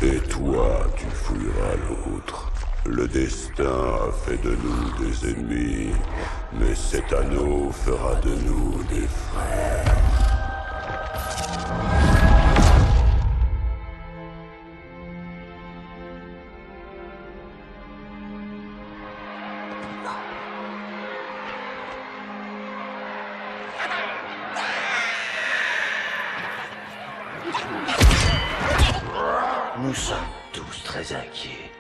et toi, tu fouilleras l'autre. Le destin a fait de nous des ennemis, mais cet anneau fera de nous des frères. Nous sommes tous très inquiets.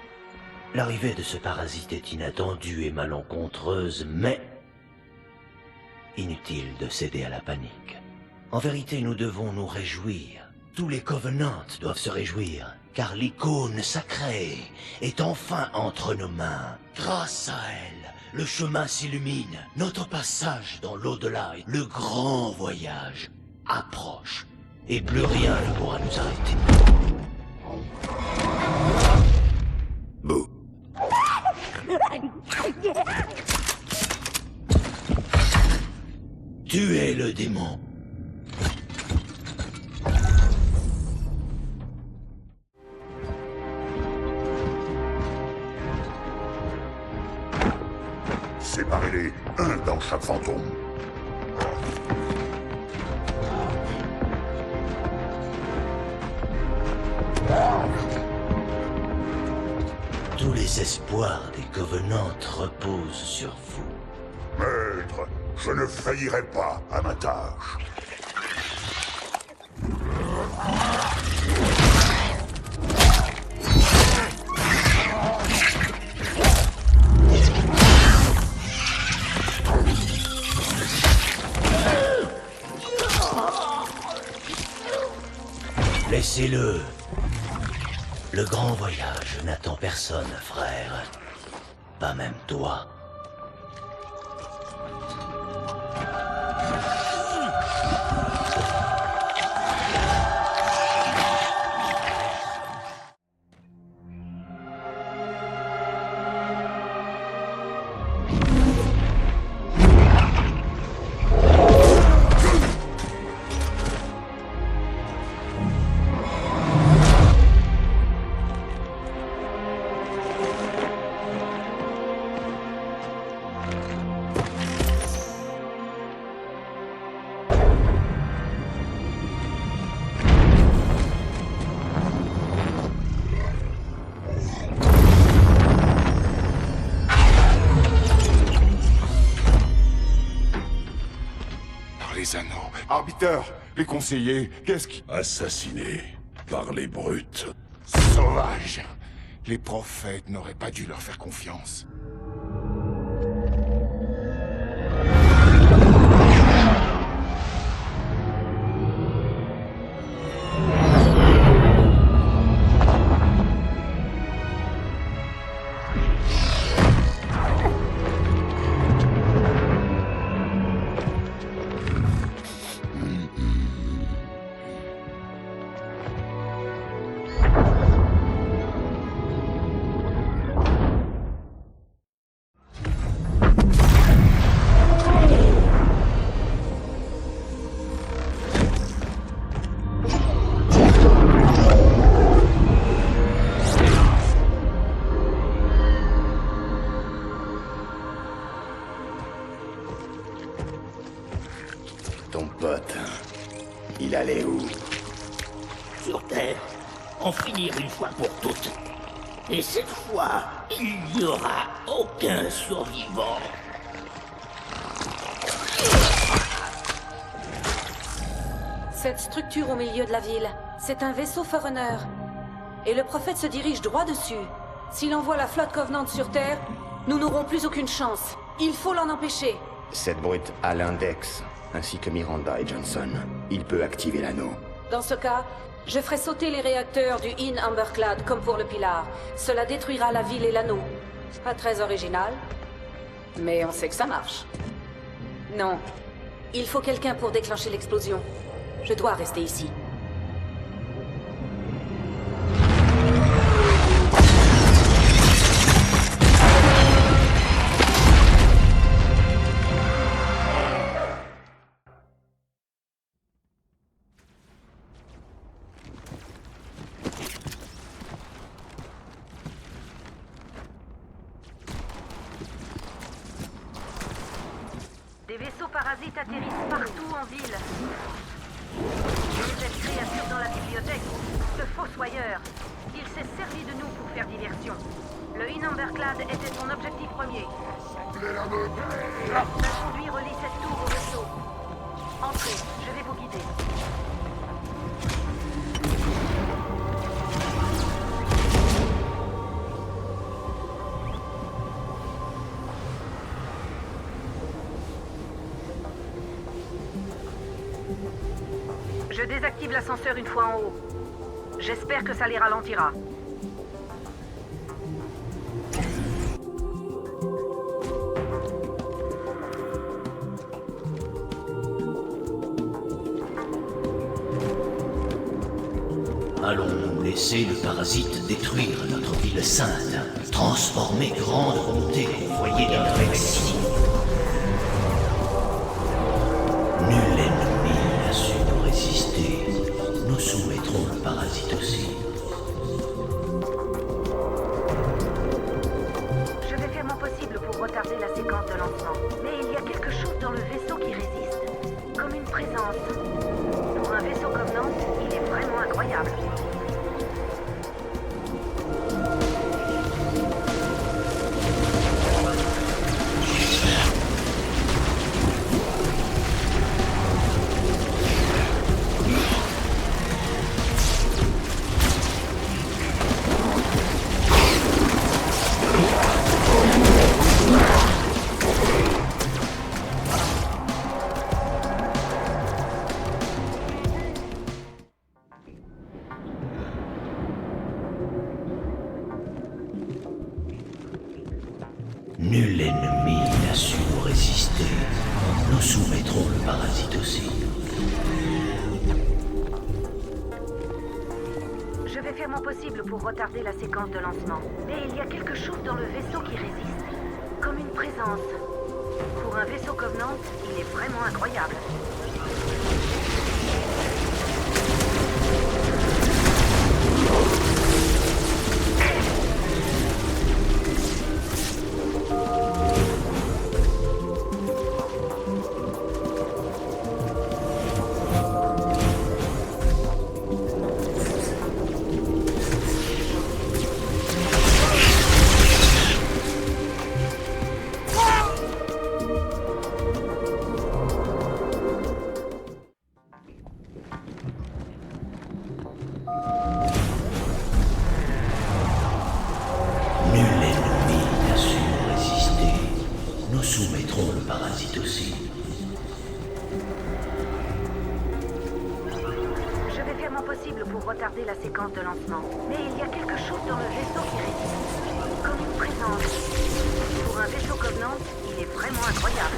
L'arrivée de ce parasite est inattendue et malencontreuse, mais... inutile de céder à la panique. En vérité, nous devons nous réjouir. Tous les Covenants doivent se réjouir, car l'icône sacrée est enfin entre nos mains. Grâce à elle, le chemin s'illumine. Notre passage dans l'au-delà, le grand voyage, approche. Et plus rien ne pourra nous arrêter. Bouh. Tuez le démon. Séparez-les, un dans chaque fantôme. Tous les espoirs des Covenants reposent sur vous. Maître, je ne faillirai pas à ma tâche. Laissez-le. Le grand voyage n'attend personne, frère. Pas même toi. Les anneaux. Arbiter, les conseillers, qu'est-ce qui... Assassinés par les brutes. Sauvages. Les prophètes n'auraient pas dû leur faire confiance. Ton pote, il allait où? Sur Terre, en finir une fois pour toutes. Et cette fois, il n'y aura aucun survivant. Cette structure au milieu de la ville, c'est un vaisseau Forerunner. Et le prophète se dirige droit dessus. S'il envoie la flotte Covenant sur Terre, nous n'aurons plus aucune chance. Il faut l'en empêcher. Cette brute a l'index, ainsi que Miranda et Johnson. Il peut activer l'anneau. Dans ce cas, je ferai sauter les réacteurs du In Amberclad comme pour le Pilar. Cela détruira la ville et l'anneau. Pas très original, mais on sait que ça marche. Non, il faut quelqu'un pour déclencher l'explosion. Je dois rester ici. Des vaisseaux parasites atterrissent partout en ville. Cette créature dans la bibliothèque, ce fossoyeur, il s'est servi de nous pour faire diversion. Le In Amberclad était son objectif premier. Le conduit relie cette tour au vaisseau. Entrez, je vais vous guider. Je désactive l'ascenseur une fois en haut. J'espère que ça les ralentira. Allons-nous laisser le parasite détruire notre ville sainte, transformer grande volonté en foyer d'irréflexion? Nul ennemi n'a su nous résister. Nous soumettrons le parasite aussi. Je vais faire mon possible pour retarder la séquence de lancement. Mais il y a quelque chose dans le vaisseau qui résiste. Comme une présence. Pour un vaisseau comme Nantes, il est vraiment incroyable. Nul ennemi n'a su nous résister. Nous soumettrons le parasite aussi. Je vais faire mon possible pour retarder la séquence de lancement. Mais il y a quelque chose dans le vaisseau qui résiste. Comme une présence. Pour un vaisseau comme Nantes, il est vraiment incroyable. Soumettrons le parasite aussi. Je vais faire mon possible pour retarder la séquence de lancement. Mais il y a quelque chose dans le vaisseau qui résiste. Comme une présence. Pour un vaisseau comme Nantes, il est vraiment incroyable.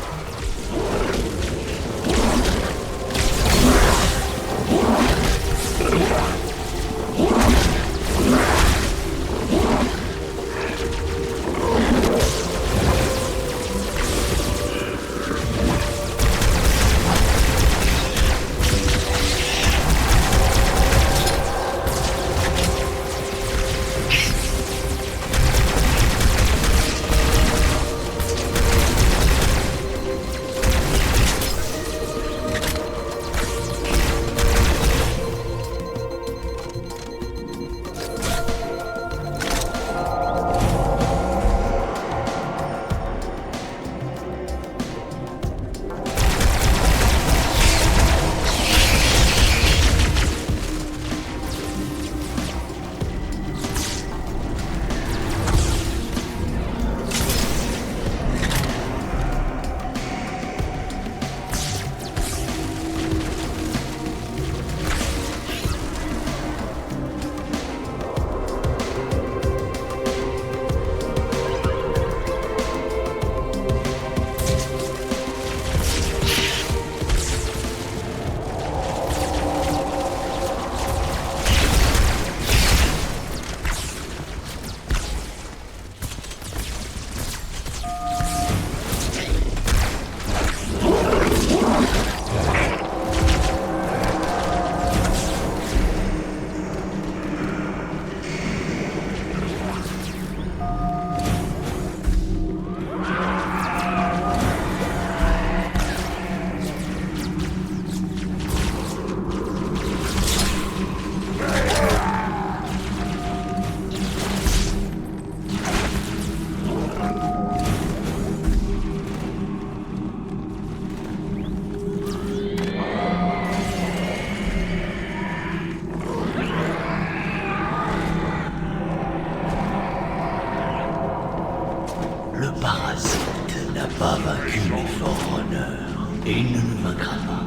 Le parasite n'a pas vaincu mes Forerunners, et il ne nous vaincra pas.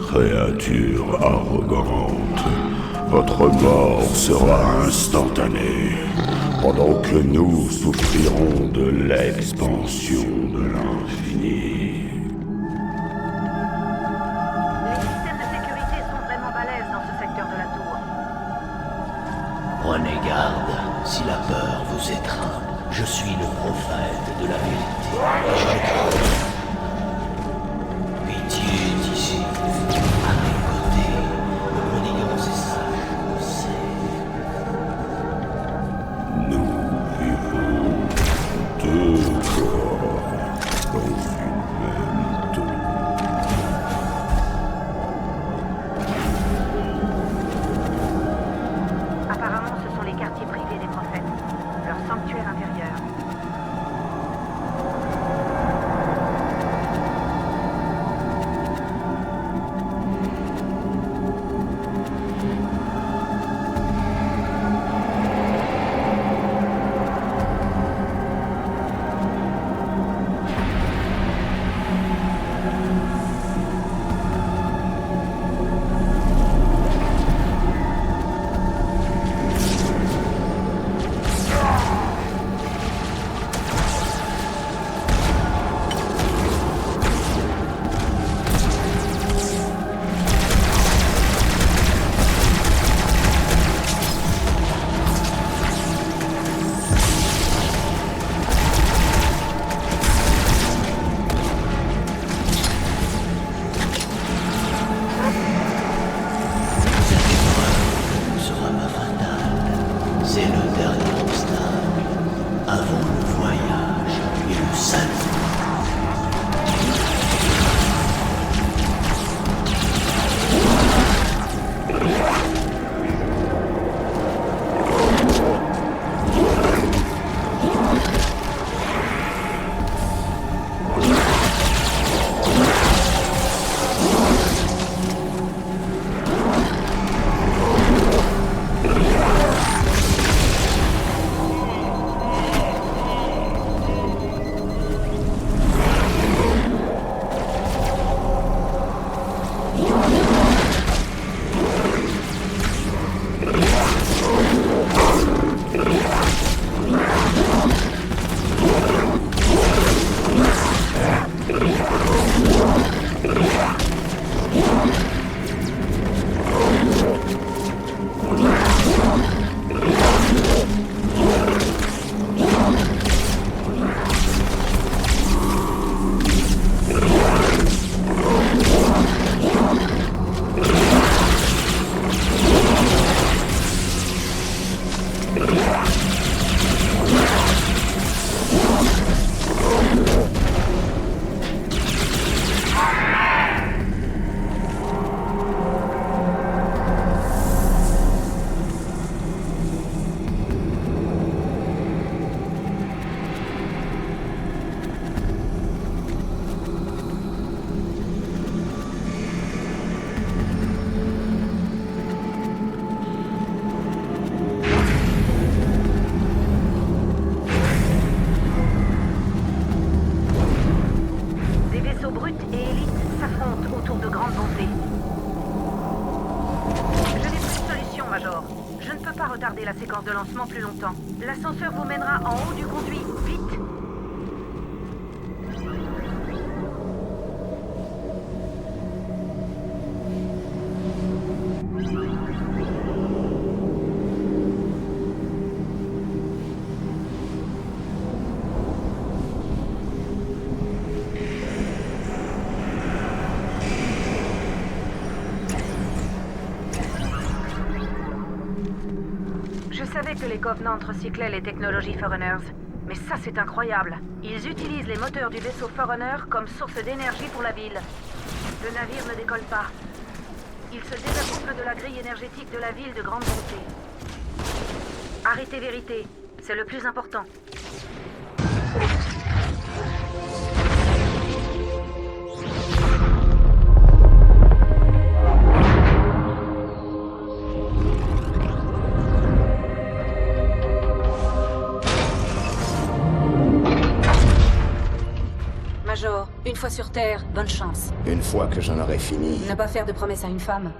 Créature arrogante, votre mort sera instantanée, pendant que nous souffrirons de l'expansion de l'infini. Les systèmes de sécurité sont vraiment balèzes dans ce secteur de la tour. Regarde, si la peur vous étreint, je suis le prophète de la vérité. Et je le crois. Pitié est ici, à mes côtés, le prodiguant ses sages conseils. Nous vivons deux corps dans une même tombe. Apparemment, ce sont les quartiers privés des prophètes, leur sanctuaire intérieur. C'est le dernier obstacle, avant le voyage et le salut. retarder la séquence de lancement plus longtemps. L'ascenseur vous mènera en haut du conduit. Vite! Je savais que les Covenants recyclaient les technologies Forerunners, mais ça c'est incroyable. Ils utilisent les moteurs du vaisseau Forerunner comme source d'énergie pour la ville. Le navire ne décolle pas. Il se désaccouple de la grille énergétique de la ville de grande bonté. Arrêtez vérité, c'est le plus important. Major, une fois sur Terre, bonne chance. Une fois que j'en aurai fini... Ne pas faire de promesses à une femme,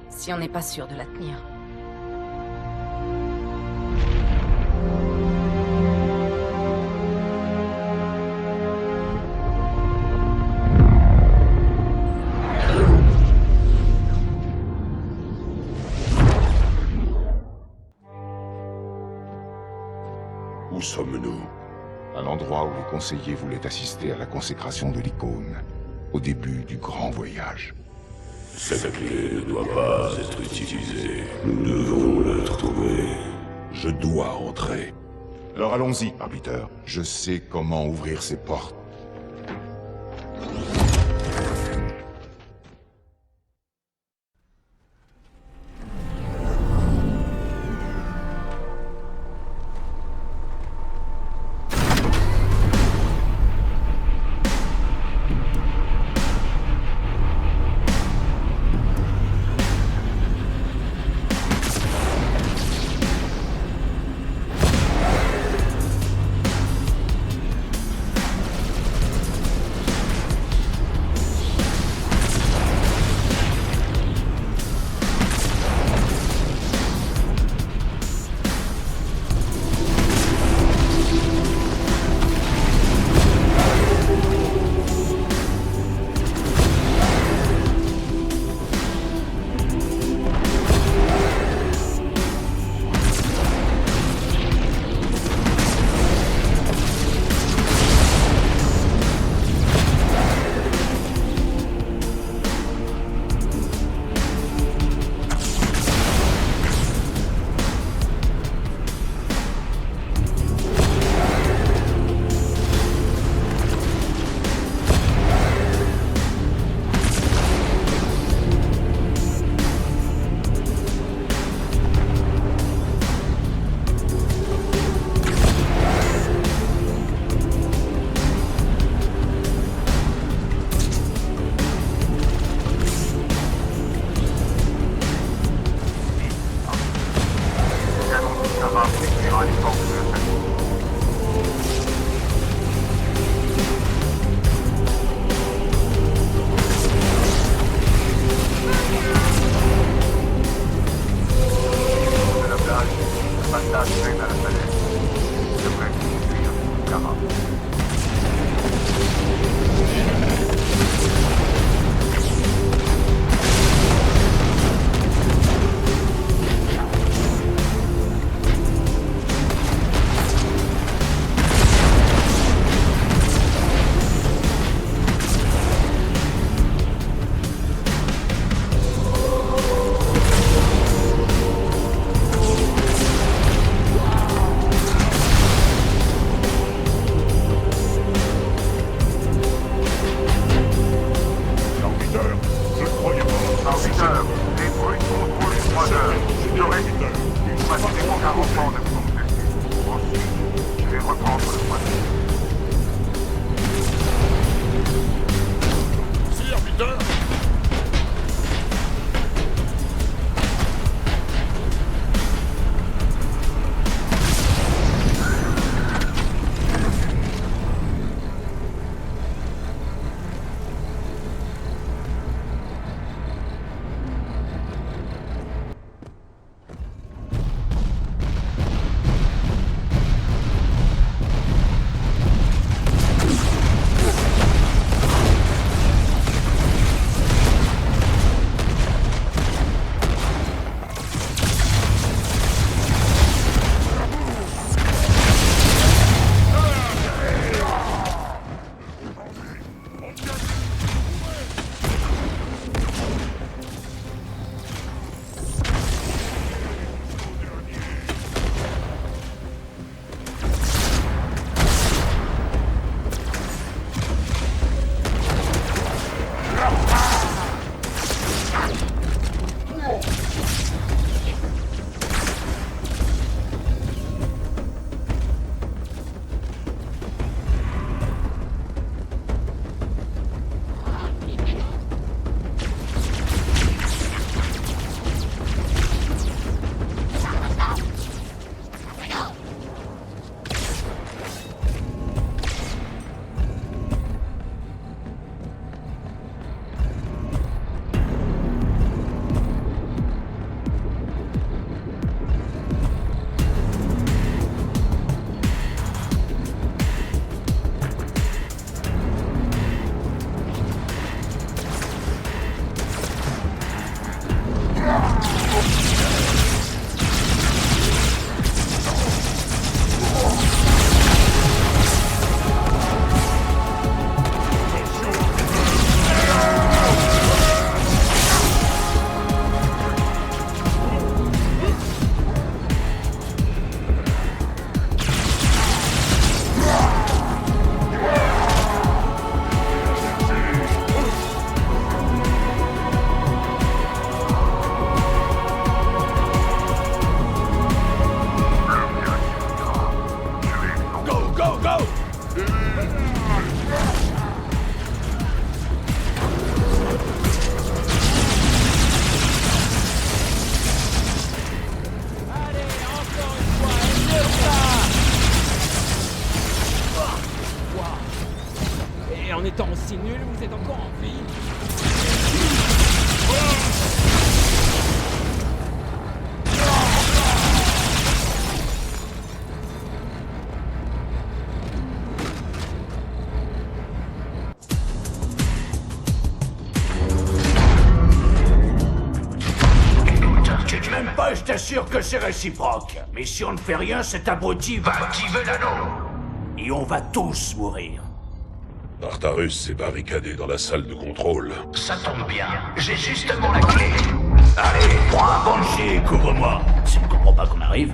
si on n'est pas sûr de la tenir. sommes-nous? À l'endroit où les conseillers voulaient assister à la consécration de l'icône, au début du grand voyage. Cette clé ne doit pas être utilisée. Nous devons la trouver. Je dois entrer. Alors allons-y, arbiteur. Je sais comment ouvrir ces portes. Ouais, je t'assure que c'est réciproque. Mais si on ne fait rien, cet abruti va activer l'anneau. Et on va tous mourir. Artarus s'est barricadé dans la salle de contrôle. Ça tombe bien, j'ai justement la clé. Allez, prends un banshee et couvre-moi. Tu ne comprends pas qu'on arrive?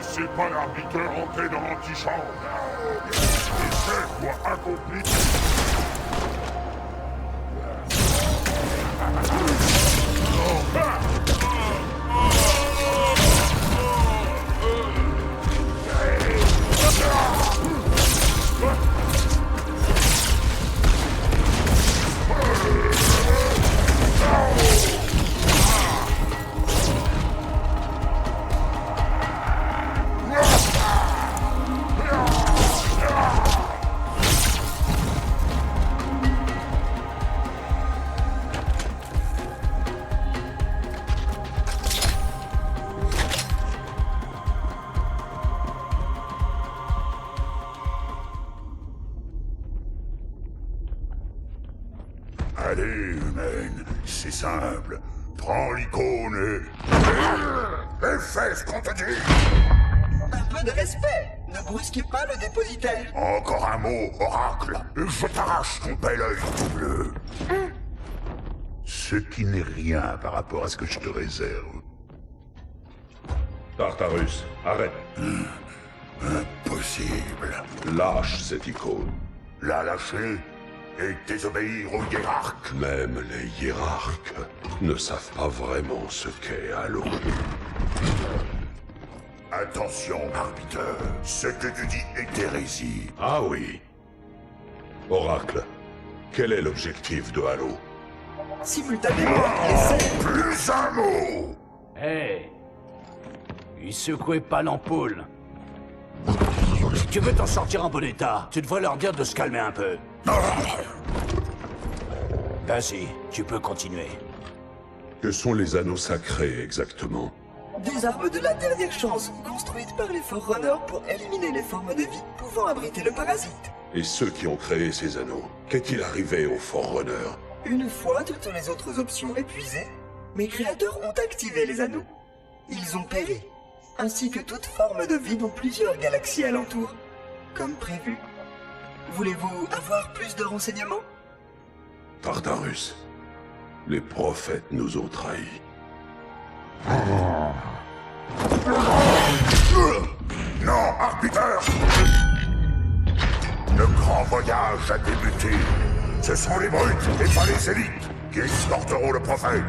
laissez pas l'arbitre entrer dans l'antichambre. L'essai doit accomplir. Allez, humaine, c'est simple. Prends l'icône et fais ce qu'on te dit. Un peu de respect. Ne brusquez pas le dépositaire. Encore un mot, Oracle, et je t'arrache ton bel œil tout bleu. Ce qui n'est rien par rapport à ce que je te réserve. Tartarus, arrête. Impossible. Lâche cette icône. La lâcher et désobéir au hiérarque. Même les hiérarques ne savent pas vraiment ce qu'est Halo. Attention, arbitre. Ce que tu dis est hérésie. Ah oui. Oracle, quel est l'objectif de Halo? Simultanément, l'essai... Plus un mot. Hé, ils secouaient pas l'ampoule. Si tu veux t'en sortir en bon état, tu devrais leur dire de se calmer un peu. Vas-y, tu peux continuer. Que sont les anneaux sacrés exactement? Des armes de la dernière chance, construites par les Forerunners pour éliminer les formes de vie pouvant abriter le parasite. Et ceux qui ont créé ces anneaux, qu'est-il arrivé aux Forerunners? Une fois toutes les autres options épuisées, mes créateurs ont activé les anneaux. Ils ont péri, ainsi que toute forme de vie dans plusieurs galaxies alentour, comme prévu. Voulez-vous avoir plus de renseignements? Tartarus, les prophètes nous ont trahis. Non, arbitre. Le grand voyage a débuté. Ce sont les brutes et pas les élites qui escorteront le prophète.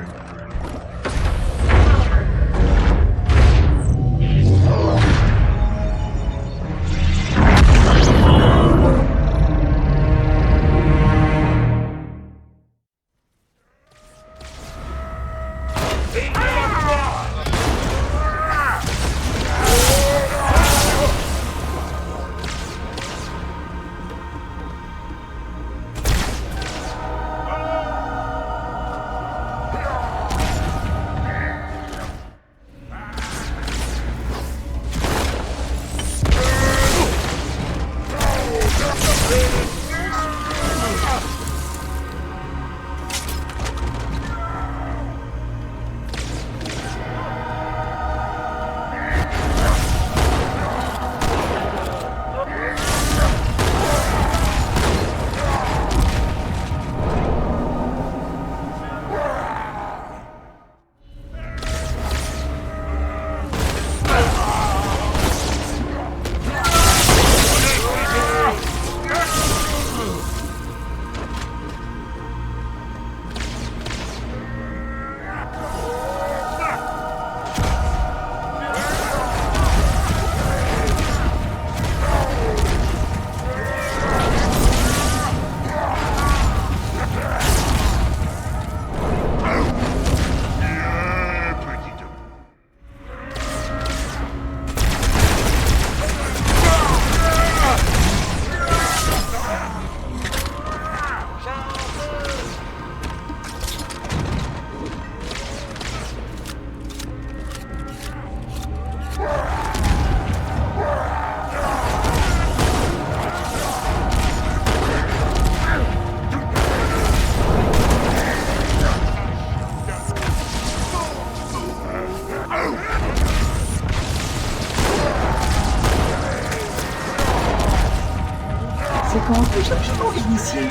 Séquence de chargement initiée.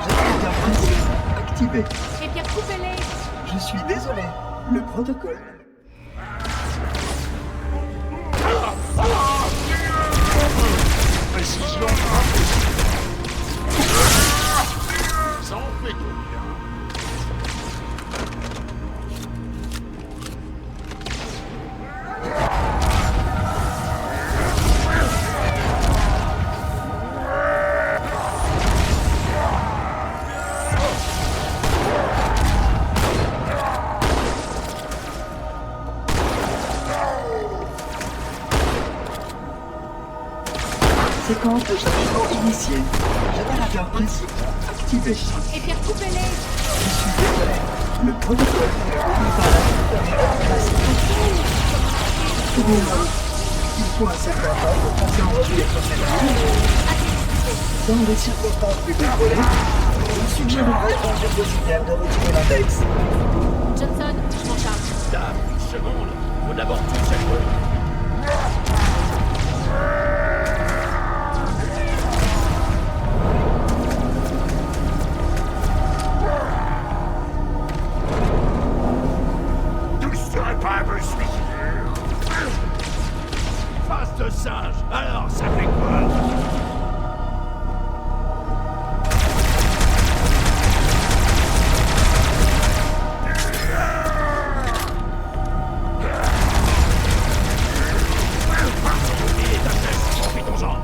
Générateur principe activé. Eh bien, coupez-les! Je suis désolé. Le protocole. Précision impossible. Ça en fait combien? Séquence de chargement initiée. Générateur principal activé. Et Pierre, coupez-les. Je suis désolé. Le protocole n'est pas là. Il faut un certain temps pour passer en revue les procédures. Dans des circonstances plus contrôlées, je suggérerais au géodécidaire de retirer l'index. Johnson, je m'en charge. Dame, une seconde. Faut d'abord tout s'accrocher. Face de singe, alors ça fait quoi? Et ta tête, profitons-en.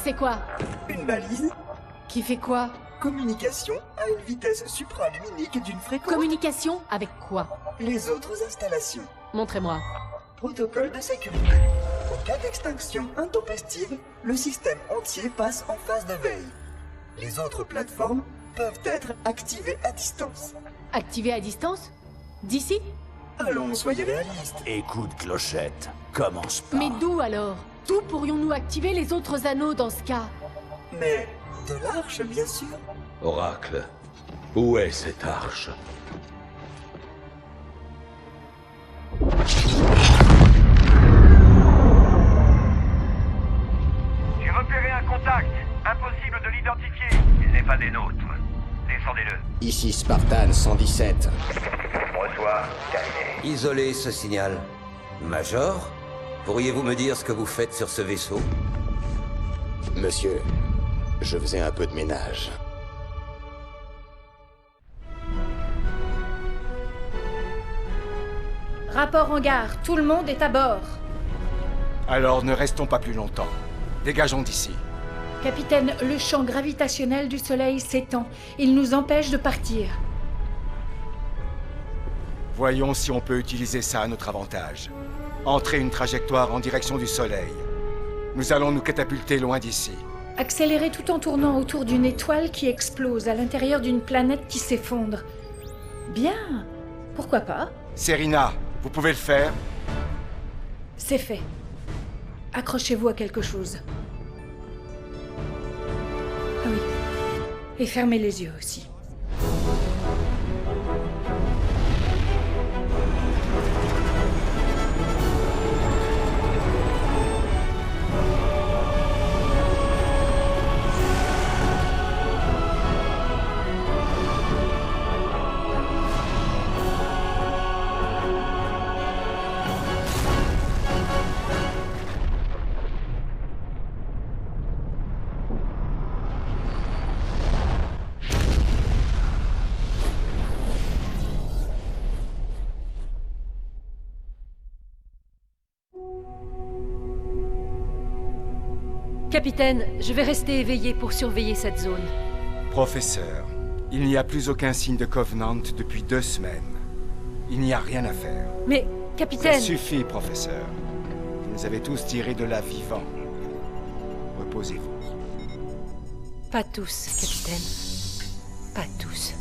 C'est quoi? Une balise. Qui fait quoi? Communication à une vitesse supraluminique d'une fréquence. Communication avec quoi? Les autres installations. Montrez-moi. Protocole de sécurité. En cas d'extinction intempestive, le système entier passe en phase de veille. Les autres plateformes peuvent être activées à distance. Activé à distance? D'ici? Allons, soyez réalistes. Écoute, Clochette, commence pas. Mais d'où alors? D'où pourrions-nous activer les autres anneaux dans ce cas? Mais de l'arche, bien sûr. Oracle, où est cette arche? J'ai repéré un contact. Impossible de l'identifier. Il n'est pas des nôtres. Descendez-le. Ici Spartan 117. Reçois, Callier. Isolez ce signal. Major, pourriez-vous me dire ce que vous faites sur ce vaisseau? Monsieur, je faisais un peu de ménage. Rapport en gare, tout le monde est à bord. Alors ne restons pas plus longtemps. Dégageons d'ici. Capitaine, le champ gravitationnel du Soleil s'étend. Il nous empêche de partir. Voyons si on peut utiliser ça à notre avantage. Entrer une trajectoire en direction du Soleil. Nous allons nous catapulter loin d'ici. Accélérer tout en tournant autour d'une étoile qui explose à l'intérieur d'une planète qui s'effondre. Bien. Pourquoi pas? Serena, vous pouvez le faire? C'est fait. Accrochez-vous à quelque chose. Ah oui. Et fermez les yeux aussi. Capitaine, je vais rester éveillé pour surveiller cette zone. Professeur, il n'y a plus aucun signe de Covenant depuis 2 semaines. Il n'y a rien à faire. Mais, capitaine... Ça suffit, professeur. Vous nous avez tous tirés de là vivants. Reposez-vous. Pas tous, capitaine. Pas tous.